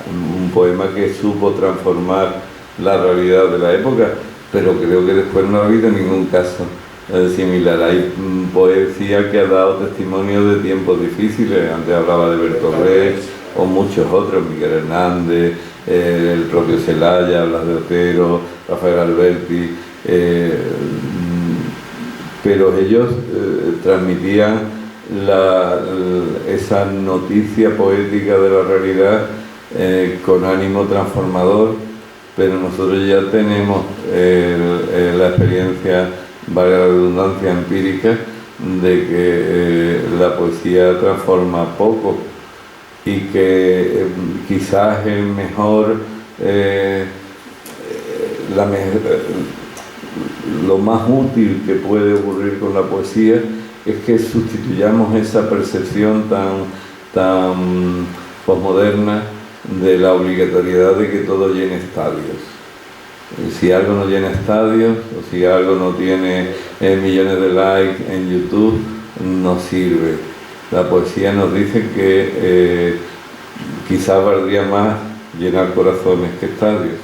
un poema que supo transformar la realidad de la época, pero creo que después no ha habido ningún caso similar. Hay poesía que ha dado testimonio de tiempos difíciles, antes hablaba de Bertolt Brecht o muchos otros, Miguel Hernández, el propio Celaya, Blas de Otero, Rafael Alberti, pero ellos transmitían esa noticia poética de la realidad con ánimo transformador, pero nosotros ya tenemos la experiencia, valga la redundancia, empírica, de que la poesía transforma poco y que quizás el mejor, lo más útil que puede ocurrir con la poesía es que sustituyamos esa percepción tan posmoderna de la obligatoriedad de que todo llene estadios. Si algo no llena estadios o si algo no tiene millones de likes en YouTube, no sirve. La poesía nos dice que quizás valdría más llenar corazones que estadios,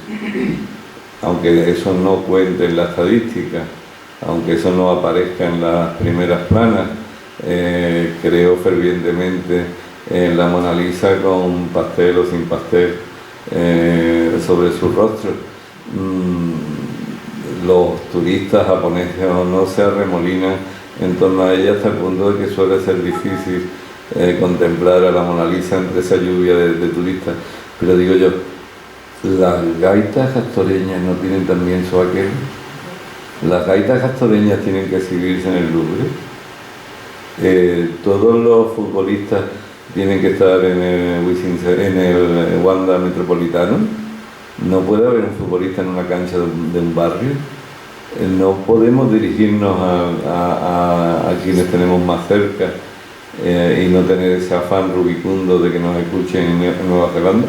aunque eso no cuente en la estadística, aunque eso no aparezca en las primeras planas. Creo fervientemente en la Mona Lisa con pastel o sin pastel sobre su rostro. Los turistas japoneses o no se arremolinan en torno a ella hasta el punto de que suele ser difícil contemplar a la Mona Lisa entre esa lluvia de turistas. Pero digo yo, ¿las gaitas castoreñas no tienen también su aquel? Las gaitas castoreñas tienen que exhibirse en el Louvre. Todos los futbolistas tienen que estar en el Wanda Metropolitano. No puede haber un futbolista en una cancha de un barrio. No podemos dirigirnos a quienes tenemos más cerca y no tener ese afán rubicundo de que nos escuchen en Nueva Zelanda.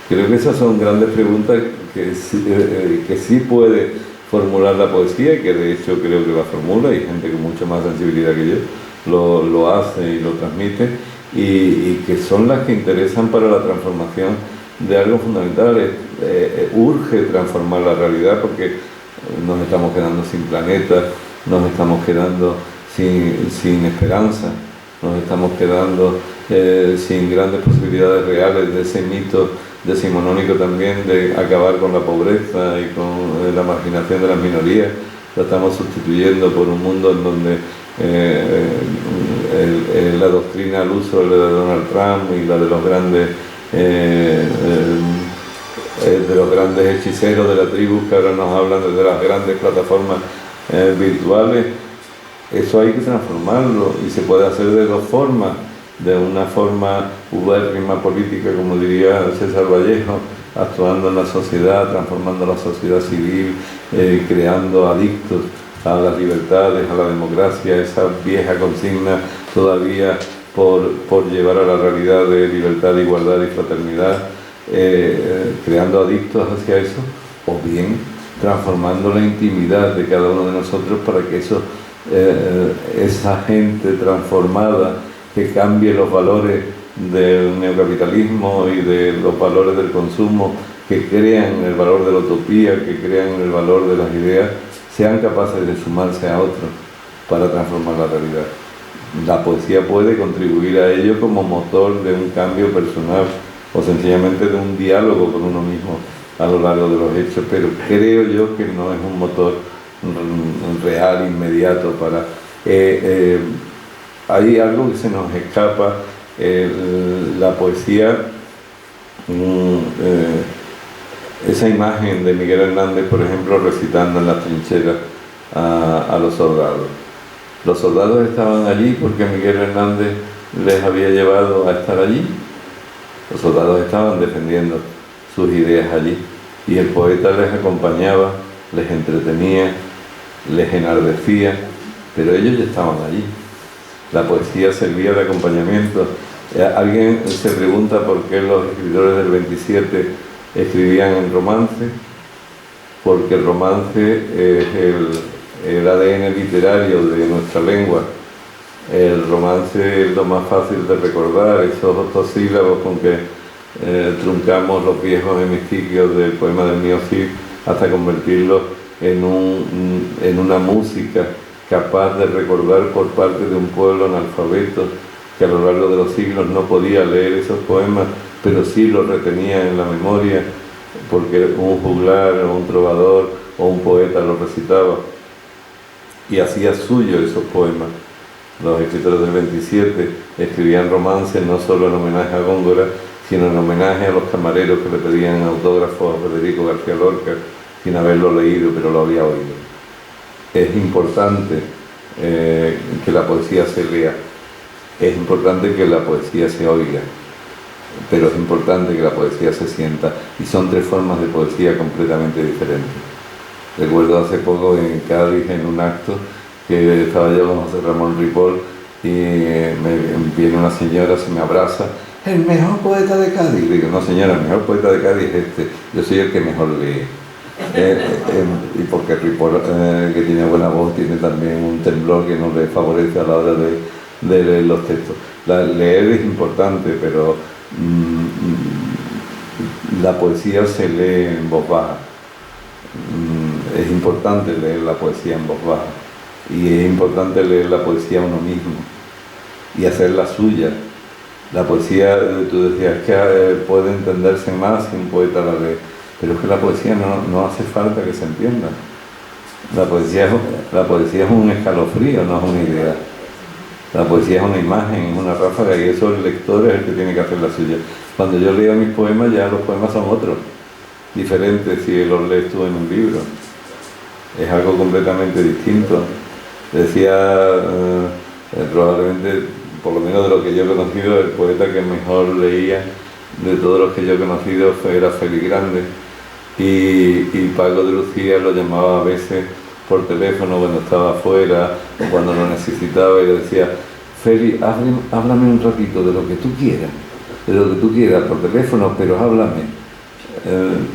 Creo que esas son grandes preguntas que sí puede formular la poesía y que de hecho creo que la formula, y gente con mucha más sensibilidad que yo lo hace y lo transmite, y que son las que interesan para la transformación de algo fundamental. Urge transformar la realidad porque nos estamos quedando sin planeta, nos estamos quedando sin esperanza, nos estamos quedando sin grandes posibilidades reales de ese mito decimonónico también de acabar con la pobreza y con la marginación de las minorías. Lo estamos sustituyendo por un mundo en donde la doctrina al uso de Donald Trump y la de los grandes hechiceros de la tribu que ahora nos hablan desde las grandes plataformas virtuales. Eso hay que transformarlo y se puede hacer de dos formas. De una forma ubérrima política, como diría César Vallejo, actuando en la sociedad, transformando la sociedad civil, creando adictos a las libertades, a la democracia, esa vieja consigna todavía por llevar a la realidad de libertad, igualdad y fraternidad, creando adictos hacia eso, o bien transformando la intimidad de cada uno de nosotros para que esa gente transformada que cambie los valores del neocapitalismo y de los valores del consumo, que crean el valor de la utopía, que crean el valor de las ideas, sean capaces de sumarse a otros para transformar la realidad. La poesía puede contribuir a ello como motor de un cambio personal o sencillamente de un diálogo con uno mismo a lo largo de los hechos, pero creo yo que no es un motor real, inmediato para... hay algo que se nos escapa, la poesía, esa imagen de Miguel Hernández, por ejemplo, recitando en las trincheras a los soldados. Los soldados estaban allí porque Miguel Hernández les había llevado a estar allí. Los soldados estaban defendiendo sus ideas allí y el poeta les acompañaba, les entretenía, les enardecía, pero ellos ya estaban allí. La poesía servía de acompañamiento. Alguien se pregunta por qué los escritores del 27 escribían en romance, porque el romance es el ADN literario de nuestra lengua. El romance es lo más fácil de recordar, esos octosílabos con que truncamos los viejos hemistiquios del poema del Mío Cid hasta convertirlos en una música capaz de recordar por parte de un pueblo analfabeto que a lo largo de los siglos no podía leer esos poemas, pero sí los retenía en la memoria porque un juglar o un trovador o un poeta los recitaba y hacía suyo esos poemas. Los escritores del 27 escribían romances no solo en homenaje a Góngora, sino en homenaje a los camareros que le pedían autógrafos a Federico García Lorca sin haberlo leído, pero lo había oído. Es importante que la poesía se lea, es importante que la poesía se oiga, pero es importante que la poesía se sienta, y son tres formas de poesía completamente diferentes. Recuerdo hace poco en Cádiz, en un acto, que estaba yo con José Ramón Ripoll y viene una señora, se me abraza, el mejor poeta de Cádiz. Le digo, no señora, el mejor poeta de Cádiz es este, yo soy el que mejor lee. Y porque Ripoll, que tiene buena voz, tiene también un temblor que no le favorece a la hora de leer los textos. Leer es importante, pero la poesía se lee en voz baja. Es importante leer la poesía en voz baja y es importante leer la poesía a uno mismo y hacerla suya. La poesía, tú decías, que puede entenderse más si un poeta la lee, pero es que la poesía no hace falta que se entienda. La poesía es un escalofrío, no es una idea. La poesía es una imagen, es una ráfaga, y eso el lector es el que tiene que hacer la suya. Cuando yo leo mis poemas, ya los poemas son otros, diferentes si los lees tú en un libro. es algo completamente distinto. Decía, probablemente, por lo menos de lo que yo he conocido, el poeta que mejor leía de todos los que yo he conocido era Félix Grande, y Paco de Lucía lo llamaba a veces por teléfono cuando estaba afuera o cuando lo necesitaba, y le decía: Félix, háblame un ratito de lo que tú quieras por teléfono, pero háblame,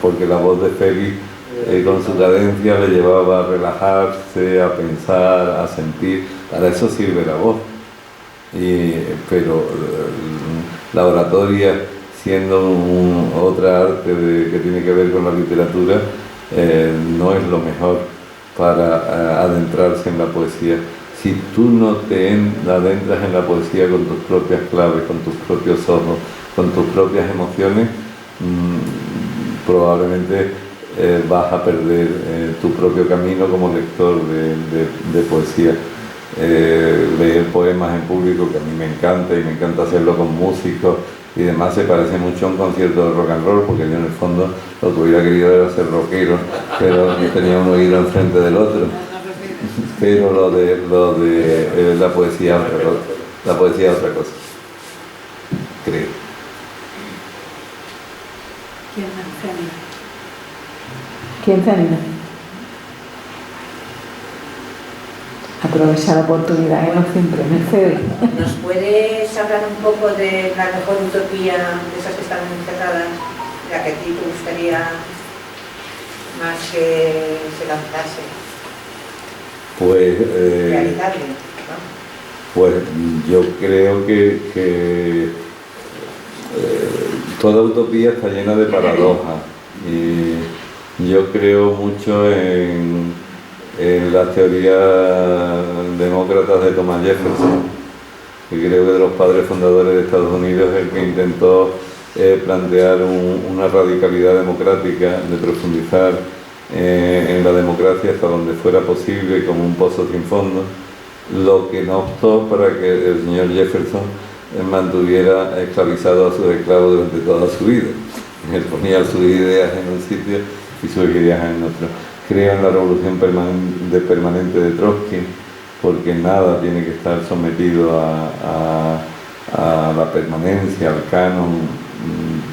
porque la voz de Félix, con su cadencia, le llevaba a relajarse, a pensar, a sentir. Para eso sirve la voz. Pero la oratoria, siendo otra arte que tiene que ver con la literatura, no es lo mejor para adentrarse en la poesía. Si tú no te adentras en la poesía con tus propias claves, con tus propios ojos, con tus propias emociones, probablemente vas a perder tu propio camino como lector de poesía. Leer poemas en público, que a mí me encanta, y me encanta hacerlo con músicos y demás, se parece mucho a un concierto de rock and roll, porque yo en el fondo lo que hubiera querido era ser rockero, pero tenía un oído enfrente del otro. Pero lo de la poesía es otra cosa. La poesía es otra cosa, creo. ¿Quién se anima? Aprovecha la oportunidad, que no siempre Mercedes. ¿Nos puedes hablar un poco de la mejor utopía de esas que están encerradas, la que a ti te gustaría más que se lanzase? Pues, Realizable, ¿no? pues yo creo que toda utopía está llena de paradojas, y yo creo mucho en las teorías demócratas de Thomas Jefferson, que creo que de los padres fundadores de Estados Unidos es el que intentó plantear una radicalidad democrática, de profundizar en la democracia hasta donde fuera posible, como un pozo sin fondo, lo que no optó para que el señor Jefferson mantuviera esclavizado a sus esclavos durante toda su vida. Él ponía sus ideas en un sitio y sus ideas en otro. Creo en la revolución permanente de Trotsky, porque nada tiene que estar sometido a la permanencia, al canon.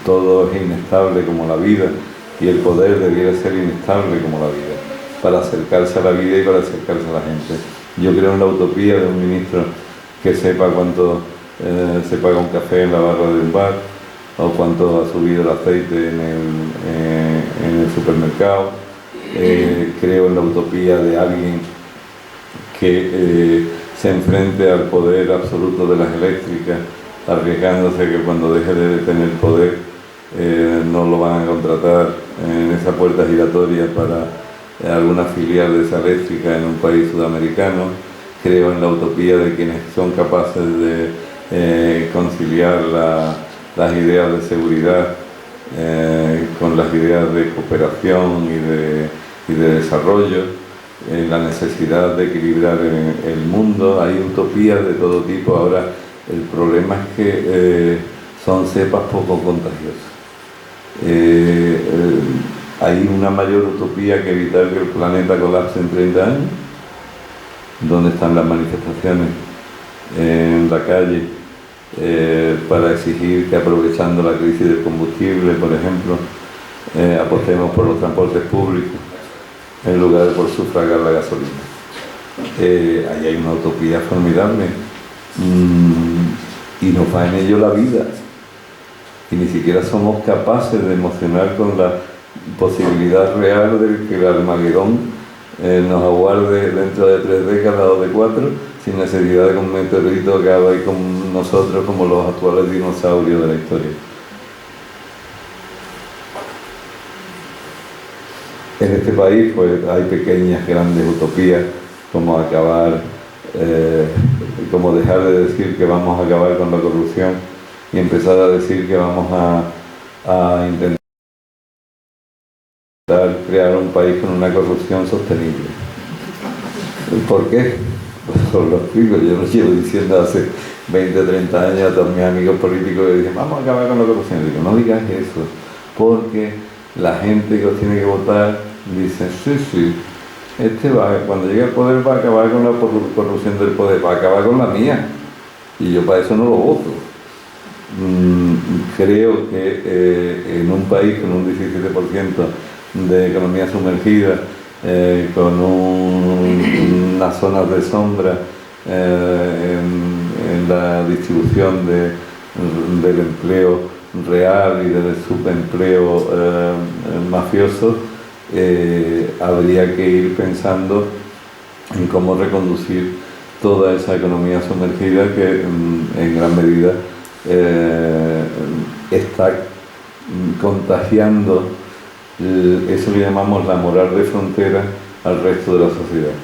Todo es inestable como la vida, y el poder debiera ser inestable como la vida, para acercarse a la vida y para acercarse a la gente. Yo creo en la utopía de un ministro que sepa cuánto se paga un café en la barra de un bar, o cuánto ha subido el aceite en el supermercado. Creo en la utopía de alguien que se enfrente al poder absoluto de las eléctricas, arriesgándose que cuando deje de tener poder no lo van a contratar en esa puerta giratoria para alguna filial de esa eléctrica en un país sudamericano. Creo en la utopía de quienes son capaces de conciliar las ideas de seguridad con las ideas de cooperación y de desarrollo, la necesidad de equilibrar el mundo. Hay utopías de todo tipo. Ahora, el problema es que son cepas poco contagiosas. Hay una mayor utopía que evitar que el planeta colapse en 30 años. ¿Dónde están las manifestaciones en la calle para exigir que, aprovechando la crisis del combustible, por ejemplo, apostemos por los transportes públicos en lugar de por sufragar la gasolina? Ahí hay una utopía formidable, y nos va en ello la vida, y ni siquiera somos capaces de emocionar con la posibilidad real de que el Armagedón nos aguarde dentro de 3 décadas o de 4, sin necesidad de que un meteorito acabe con nosotros como los actuales dinosaurios de la historia. En este país pues hay pequeñas, grandes utopías, como acabar, como dejar de decir que vamos a acabar con la corrupción y empezar a decir que vamos a intentar crear un país con una corrupción sostenible. ¿Por qué? Pues os lo explico. Yo lo llevo diciendo hace 20 o 30 años a todos mis amigos políticos que dicen vamos a acabar con la corrupción. Y digo, no digas eso, porque la gente que os tiene que votar dice sí, cuando llegue al poder va a acabar con la corrupción del poder, va a acabar con la mía, y yo para eso no lo voto. Creo que en un país con un 17% de economía sumergida, con unas zonas de sombra en la distribución del empleo real y del subempleo mafioso, habría que ir pensando en cómo reconducir toda esa economía sumergida que en gran medida está contagiando eso que llamamos la moral de frontera al resto de la sociedad.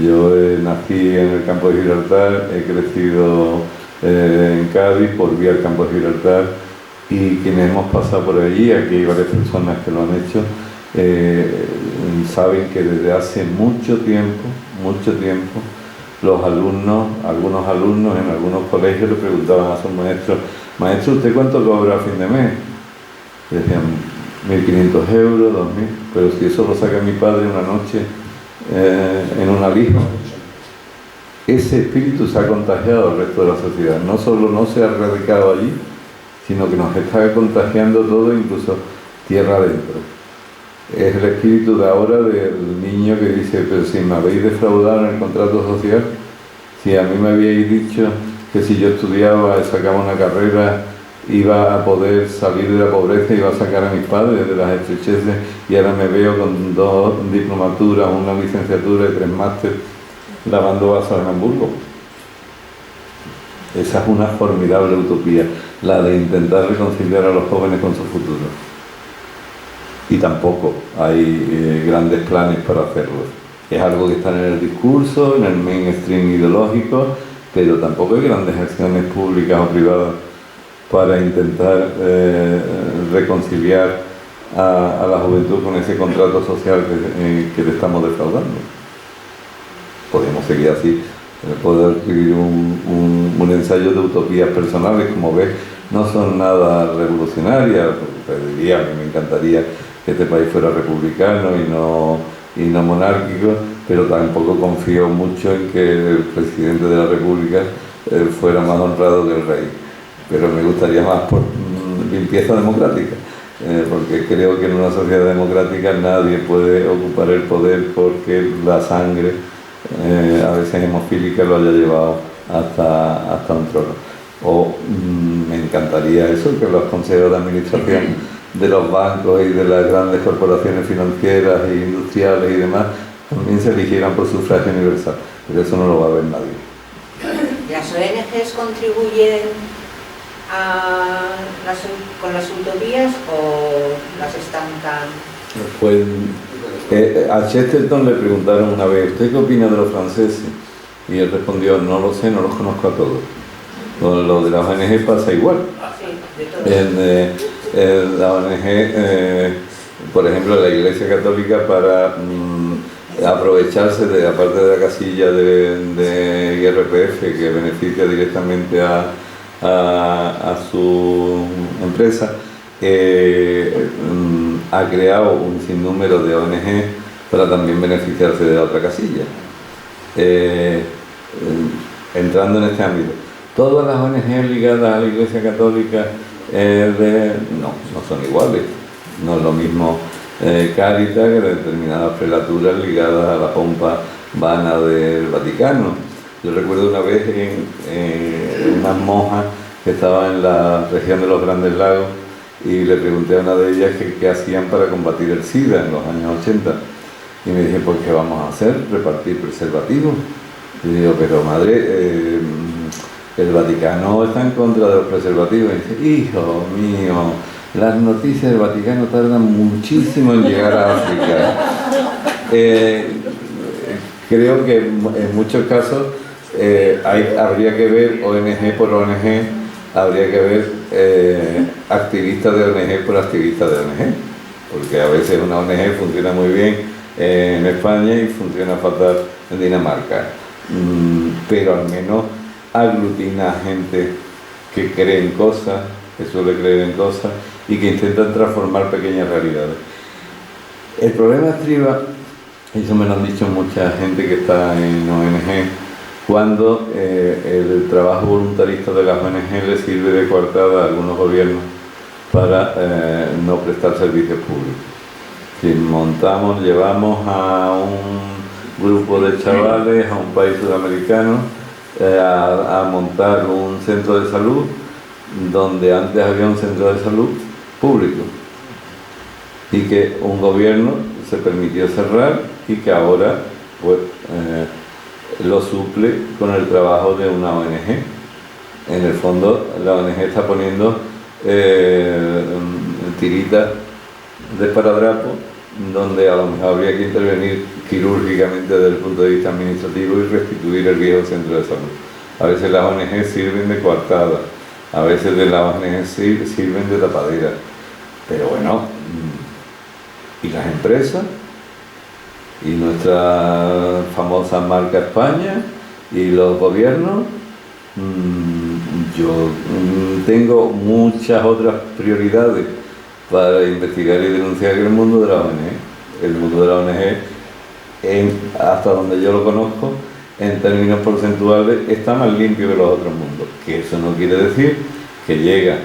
Yo nací en el campo de Gibraltar, he crecido en Cádiz, volví al campo de Gibraltar, y quienes hemos pasado por allí, aquí hay varias personas que lo han hecho, saben que desde hace mucho tiempo, algunos alumnos en algunos colegios le preguntaban a sus maestros: maestro, ¿usted cuánto cobra a fin de mes? Y decían 1.500 euros, 2.000, pero si eso lo saca mi padre una noche en un alijo. Ese espíritu se ha contagiado al resto de la sociedad. No solo no se ha radicado allí, sino que nos está contagiando todo, incluso tierra adentro. Es el espíritu de ahora del niño que dice: pero si me habéis defraudado en el contrato social, si a mí me habíais dicho que si yo estudiaba, sacaba una carrera, iba a poder salir de la pobreza, iba a sacar a mis padres de las estrecheces, y ahora me veo con 2 diplomaturas, una licenciatura y 3 másteres lavando vasos en Hamburgo. Esa es una formidable utopía, la de intentar reconciliar a los jóvenes con su futuro. Y tampoco hay grandes planes para hacerlo. Es algo que está en el discurso, en el mainstream ideológico, pero tampoco hay grandes acciones públicas o privadas para intentar reconciliar a la juventud con ese contrato social que le estamos defraudando. Podemos seguir así. Puedo escribir un ensayo de utopías personales, como ves, no son nada revolucionarias. Te diría, a mí me encantaría que este país fuera republicano y no monárquico, pero tampoco confío mucho en que el presidente de la República fuera más honrado que el rey. Pero me gustaría más por limpieza democrática, porque creo que en una sociedad democrática nadie puede ocupar el poder porque la sangre, a veces hemofílica, lo haya llevado hasta un trono. O me encantaría eso, que los consejos de administración de los bancos y de las grandes corporaciones financieras e industriales y demás también se eligieran por sufragio universal, pero eso no lo va a ver nadie. ¿Las ONGs contribuyen con las utopías o las estancan? Pues a Chesterton le preguntaron una vez: ¿usted qué opina de los franceses? Y él respondió: no lo sé, no los conozco a todos. Con lo de las ONG pasa igual. Sí, de todos. La ONG, por ejemplo, la Iglesia Católica, para aprovecharse de, aparte de la casilla de IRPF que beneficia directamente a su empresa, ha creado un sinnúmero de ONG para también beneficiarse de la otra casilla. Entrando en este ámbito, todas las ONG ligadas a la Iglesia Católica no son iguales. No es lo mismo Cáritas que determinadas prelaturas ligadas a la pompa vana del Vaticano. Yo recuerdo una vez unas monjas que estaban en la región de los Grandes Lagos, y le pregunté a una de ellas qué hacían para combatir el SIDA en los años 80. Y me dije: pues ¿qué vamos a hacer? ¿Repartir preservativos? Y digo: pero madre, el Vaticano está en contra de los preservativos. Y dice: hijo mío, las noticias del Vaticano tardan muchísimo en llegar a África. Creo que en muchos casos habría que ver ONG por ONG, habría que ver activistas de ONG por activistas de ONG, porque a veces una ONG funciona muy bien en España y funciona fatal en Dinamarca, pero al menos aglutina a gente que cree en cosas, que suele creer en cosas y que intentan transformar pequeñas realidades. El problema estriba eso me lo han dicho mucha gente que está en ONG, cuando el trabajo voluntarista de las ONG le sirve de coartada a algunos gobiernos para no prestar servicios públicos. Si llevamos a un grupo de chavales a un país sudamericano a montar un centro de salud donde antes había un centro de salud público y que un gobierno se permitió cerrar y que ahora pues, lo suple con el trabajo de una ONG. En el fondo la ONG está poniendo tiritas de esparadrapo donde a lo mejor habría que intervenir quirúrgicamente desde el punto de vista administrativo y restituir el viejo centro de salud. A veces las ONG sirven de coartada, a veces de las ONG sirven de tapadera, pero bueno, ¿y las empresas? ¿Y nuestra famosa marca España? ¿Y los gobiernos? Yo tengo muchas otras prioridades para investigar y denunciar el mundo de la ONG. El mundo de la ONG, hasta donde yo lo conozco, en términos porcentuales, está más limpio que los otros mundos. Que eso no quiere decir que llega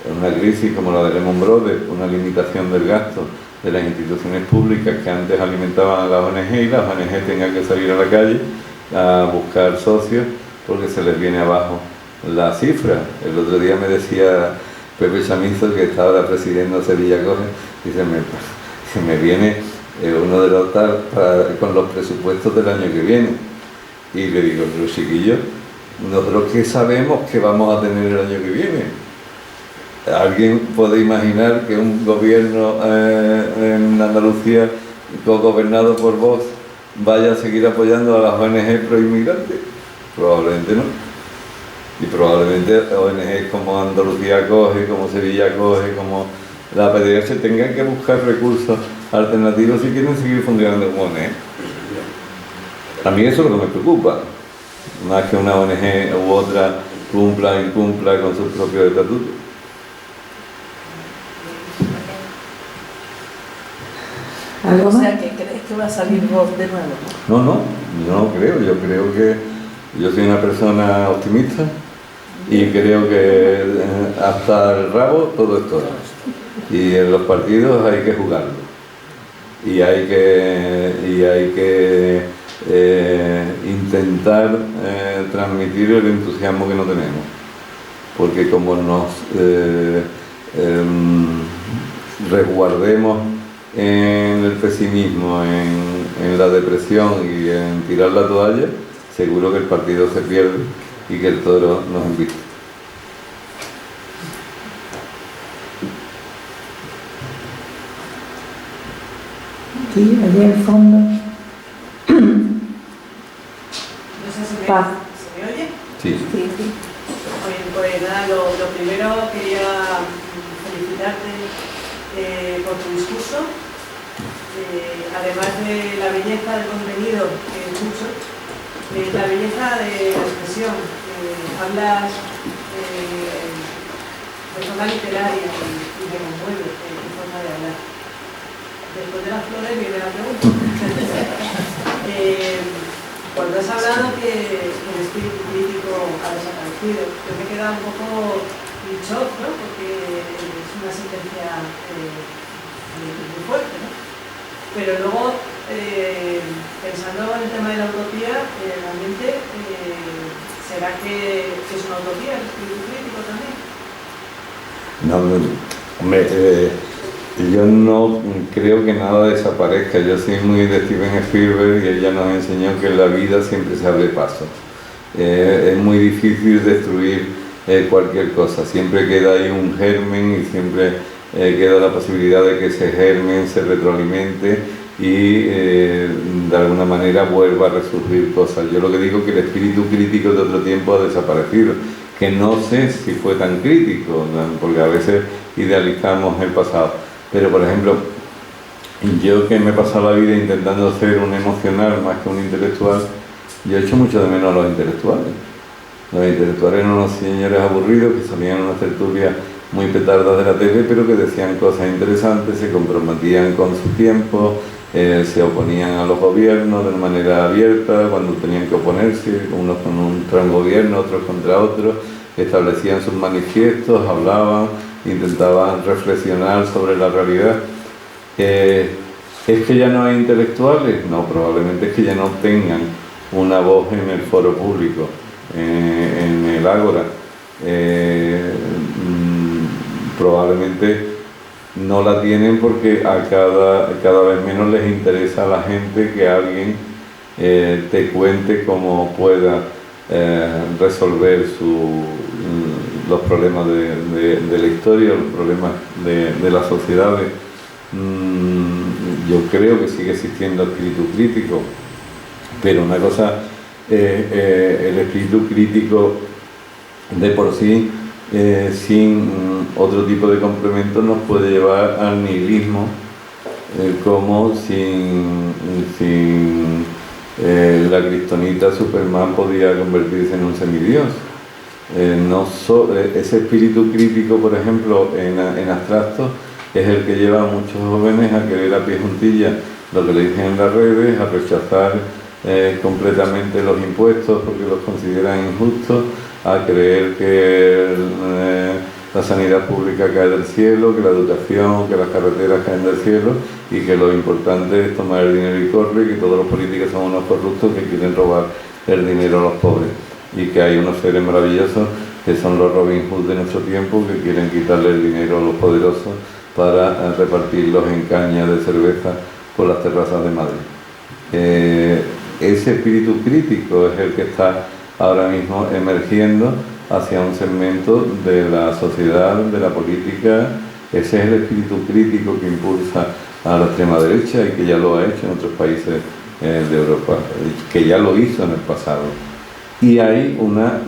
una crisis como la de Lehman Brothers, una limitación del gasto de las instituciones públicas que antes alimentaban a las ONG y las ONG tengan que salir a la calle a buscar socios porque se les viene abajo la cifra. El otro día me decía Pepe Chamizo, que está ahora presidiendo Sevilla Coge, dice, me viene uno de los tal con los presupuestos del año que viene. Y le digo, pero chiquillos, nosotros qué sabemos que vamos a tener el año que viene. ¿Alguien puede imaginar que un gobierno en Andalucía, gobernado por Vox, vaya a seguir apoyando a las ONG pro-inmigrantes? Probablemente no. Y probablemente ONG como Andalucía Coge, como Sevilla Coge, como la PDH tengan que buscar recursos alternativos si quieren seguir funcionando como ONG. A mí eso es lo que me preocupa, más que una ONG u otra cumpla o incumpla con sus propios estatutos. ¿Algo O más? sea, que crees que va a salir Vox de nuevo. No, yo no creo. Yo creo que yo soy una persona optimista y creo que hasta el rabo todo es todo. Y en los partidos hay que jugarlo. Y hay que intentar transmitir el entusiasmo que no tenemos. Porque como nos resguardemos en el pesimismo, en la depresión y en tirar la toalla, seguro que el partido se pierde y que el toro nos invite. Sí, allí en el fondo. No sé si Paz. se me oye. Sí. Sí, sí. Pues nada, lo primero quería felicitarte por tu discurso. Además de la belleza del contenido que escucho, la belleza de la expresión. Hablas de forma literaria y me conmueve tu forma de hablar. Después de las flores viene la pregunta. Cuando has hablado que el espíritu crítico ha desaparecido, yo me he quedado un poco en shock, ¿no? Porque es una sentencia muy fuerte, ¿no? Pero luego, pensando en el tema de la utopía, realmente, ¿será que es una utopía el espíritu crítico también? No, hombre, yo no creo que nada desaparezca. Yo soy muy de Steven Spielberg y ella nos enseñó que en la vida siempre se abre paso. Es muy difícil destruir cualquier cosa. Siempre queda ahí un germen y siempre queda la posibilidad de que ese germen se retroalimente y de alguna manera vuelva a resurgir cosas. Yo lo que digo es que el espíritu crítico de otro tiempo ha desaparecido, que no sé si fue tan crítico, ¿no? Porque a veces idealizamos el pasado. Pero, por ejemplo, yo que me he pasado la vida intentando ser un emocional más que un intelectual, yo echo mucho de menos a los intelectuales. Los intelectuales eran unos señores aburridos que salían en unas tertulias muy petardas de la tele, pero que decían cosas interesantes, se comprometían con su tiempo, se oponían a los gobiernos de una manera abierta, cuando tenían que oponerse, unos contra un gobierno, otros contra otros, establecían sus manifiestos, hablaban, intentaban reflexionar sobre la realidad. ¿Es que ya no hay intelectuales? No, probablemente es que ya no tengan una voz en el foro público, en el ágora. Probablemente no la tienen porque cada vez menos les interesa a la gente que alguien te cuente cómo pueda resolver los problemas de la historia, los problemas de las sociedades. Yo creo que sigue existiendo espíritu crítico, pero una cosa, el espíritu crítico de por sí, sin otro tipo de complemento, nos puede llevar al nihilismo, como sin la kriptonita Superman podía convertirse en un semidios. Ese espíritu crítico, por ejemplo, en abstracto, es el que lleva a muchos jóvenes a querer a pie juntilla lo que le dicen en las redes, a rechazar completamente los impuestos porque los consideran injustos, a creer que la sanidad pública cae del cielo, que la educación, que las carreteras caen del cielo y que lo importante es tomar el dinero y correr, que todos los políticos son unos corruptos que quieren robar el dinero a los pobres y que hay unos seres maravillosos que son los Robin Hood de nuestro tiempo que quieren quitarle el dinero a los poderosos para repartirlos en cañas de cerveza por las terrazas de Madrid. Ese espíritu crítico es el que está ahora mismo emergiendo hacia un segmento de la sociedad, de la política. Ese es el espíritu crítico que impulsa a la extrema derecha y que ya lo ha hecho en otros países de Europa, que ya lo hizo en el pasado. Y hay una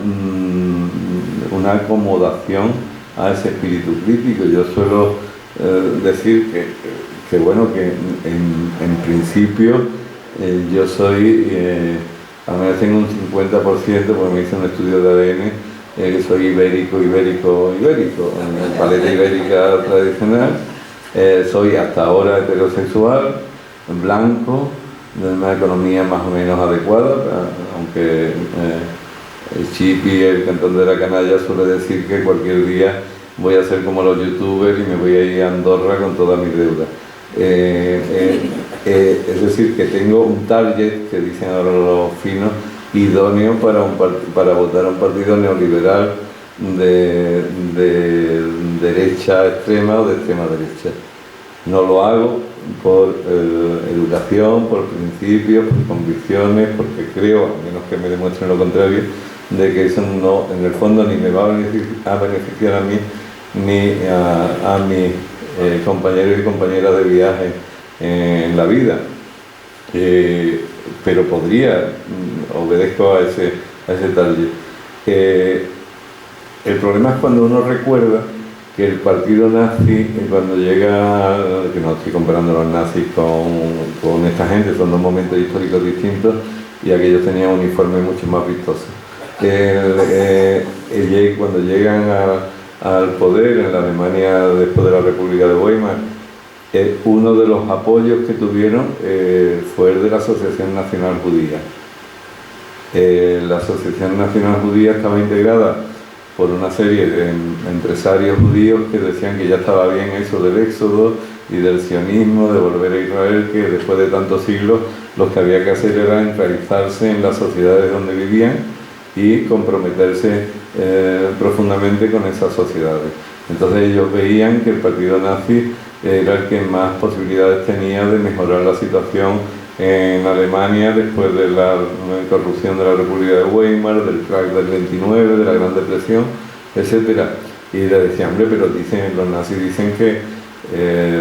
acomodación a ese espíritu crítico. Yo suelo decir que en principio yo soy, a menos tengo un 50%, porque me hice un estudio de ADN, que soy ibérico, en paleta ibérica tradicional. Soy hasta ahora heterosexual, blanco, de una economía más o menos adecuada, aunque el Chipi, el cantón de la canalla, suele decir que cualquier día voy a ser como los youtubers y me voy a ir a Andorra con todas mis deudas. Es decir, que tengo un target, que dicen ahora los finos, idóneo para votar a un partido neoliberal de derecha extrema o de extrema derecha. No lo hago por educación, por principios, por convicciones, porque creo, a menos que me demuestren lo contrario, de que eso no, en el fondo, ni me va a beneficiar a mí ni a mis compañeros y compañeras de viaje en la vida. Pero obedezco a ese target. El problema es cuando uno recuerda que el partido nazi, cuando llega, que no estoy comparando a los nazis con esta gente, son dos momentos históricos distintos y aquellos tenían uniformes mucho más vistosos. Cuando llegan al poder en la Alemania después de la República de Weimar, uno de los apoyos que tuvieron fue el de la Asociación Nacional Judía. La Asociación Nacional Judía estaba integrada por una serie de empresarios judíos que decían que ya estaba bien eso del éxodo y del sionismo, de volver a Israel, que después de tantos siglos lo que había que hacer era enraizarse en las sociedades donde vivían y comprometerse profundamente con esas sociedades. Entonces ellos veían que el partido nazi era el que más posibilidades tenía de mejorar la situación en Alemania después de la corrupción de la República de Weimar, del crack del 29, de la Gran Depresión, etc. Y le decían, hombre, pero los nazis dicen que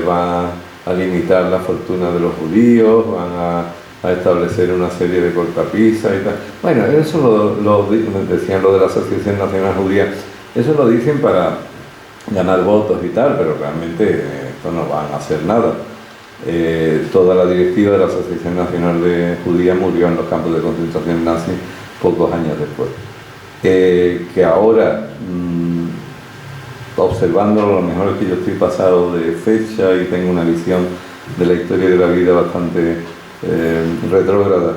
van a limitar la fortuna de los judíos, van a establecer una serie de cortapisas y tal. Bueno, eso lo decían lo de la Asociación Nacional Judía, eso lo dicen para ganar votos y tal, pero realmente esto no van a hacer nada. Toda la directiva de la Asociación Nacional de Judía murió en los campos de concentración nazi pocos años después. Que ahora, observándolo, a lo mejor es que yo estoy pasado de fecha y tengo una visión de la historia y de la vida bastante retrógrada.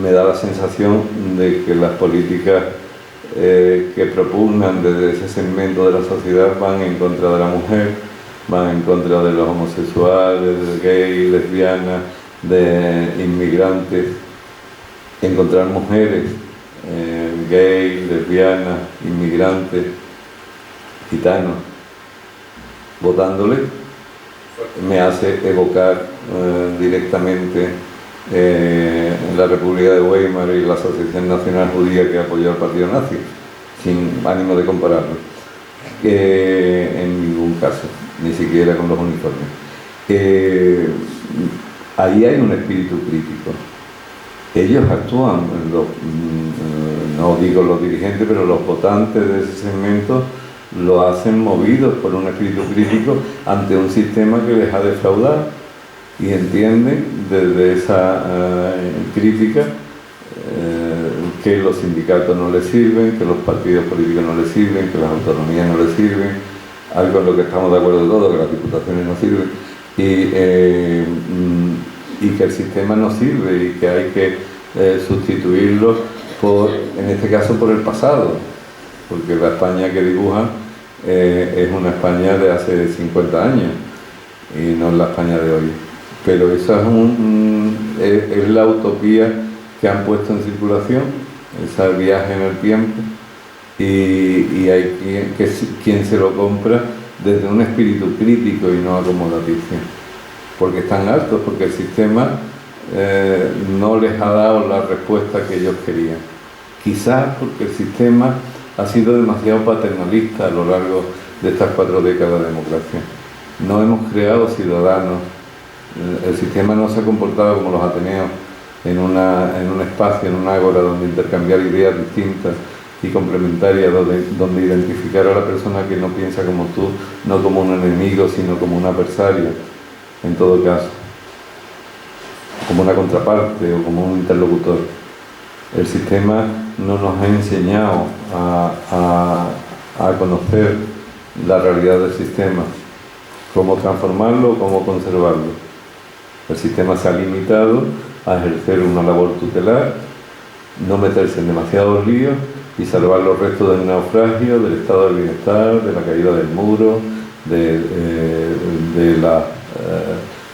Me da la sensación de que las políticas que propugnan desde ese segmento de la sociedad van en contra de la mujer, van en contra de los homosexuales, de gays, lesbianas, de inmigrantes. Encontrar mujeres gays, lesbianas, inmigrantes, gitanos, votándole, me hace evocar directamente la República de Weimar y la Asociación Nacional Judía que apoyó al partido nazi, sin ánimo de compararlo, en ningún caso, ni siquiera con los uniformes. Ahí hay un espíritu crítico. Ellos actúan, no digo los dirigentes, pero los votantes de ese segmento lo hacen movidos por un espíritu crítico ante un sistema que les ha defraudado, y entienden desde esa crítica que los sindicatos no les sirven, que los partidos políticos no les sirven, que las autonomías no les sirven, algo en lo que estamos de acuerdo todos, que las diputaciones no sirven, y que el sistema no sirve y que hay que sustituirlo por, en este caso, por el pasado, porque la España que dibujan es una España de hace 50 años y no es la España de hoy. Pero esa es la utopía que han puesto en circulación, ese viaje en el tiempo, y hay quien se lo compra desde un espíritu crítico y no acomodaticio, porque están hartos, porque el sistema no les ha dado la respuesta que ellos querían. Quizás porque el sistema ha sido demasiado paternalista a lo largo de estas 4 décadas de democracia. No hemos creado ciudadanos. El sistema no se ha comportado como los ateneos en un espacio, en un ágora donde intercambiar ideas distintas y complementarias, donde identificar a la persona que no piensa como tú, no como un enemigo, sino como un adversario, en todo caso, como una contraparte o como un interlocutor. El sistema no nos ha enseñado a conocer la realidad del sistema, cómo transformarlo, cómo conservarlo. El sistema se ha limitado a ejercer una labor tutelar, no meterse en demasiados líos y salvar los restos del naufragio, del estado del bienestar, de la caída del muro, de la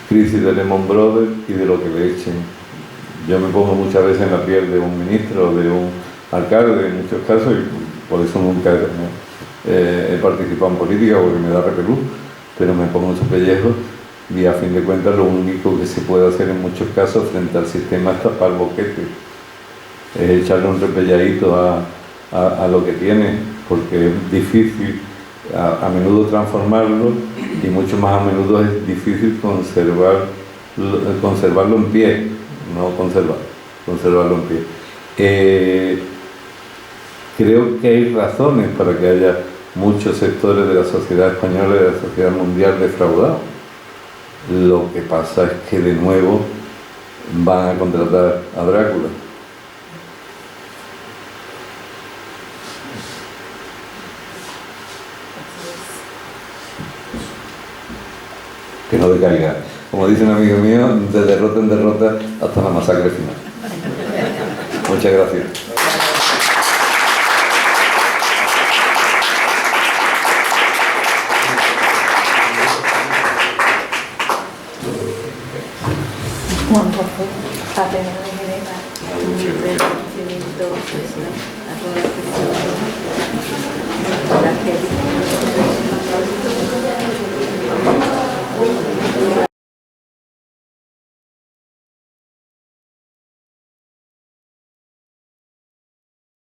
crisis de Lehman Brothers y de lo que le echen. Yo me pongo muchas veces en la piel de un ministro, de un alcalde, en muchos casos, y por eso nunca he participado en política, porque me da repelús, pero me pongo en su pellejo. Y a fin de cuentas lo único que se puede hacer en muchos casos frente al sistema es tapar boquete, es echarle un repelladito a lo que tiene, porque es difícil a menudo transformarlo, y mucho más a menudo es difícil conservarlo en pie, no conservarlo en pie. Creo que hay razones para que haya muchos sectores de la sociedad española y de la sociedad mundial defraudados. Lo que pasa es que de nuevo van a contratar a Drácula. Que no decaiga. Como dice un amigo mío, de derrota en derrota hasta la masacre final. Muchas gracias. Juan, por favor.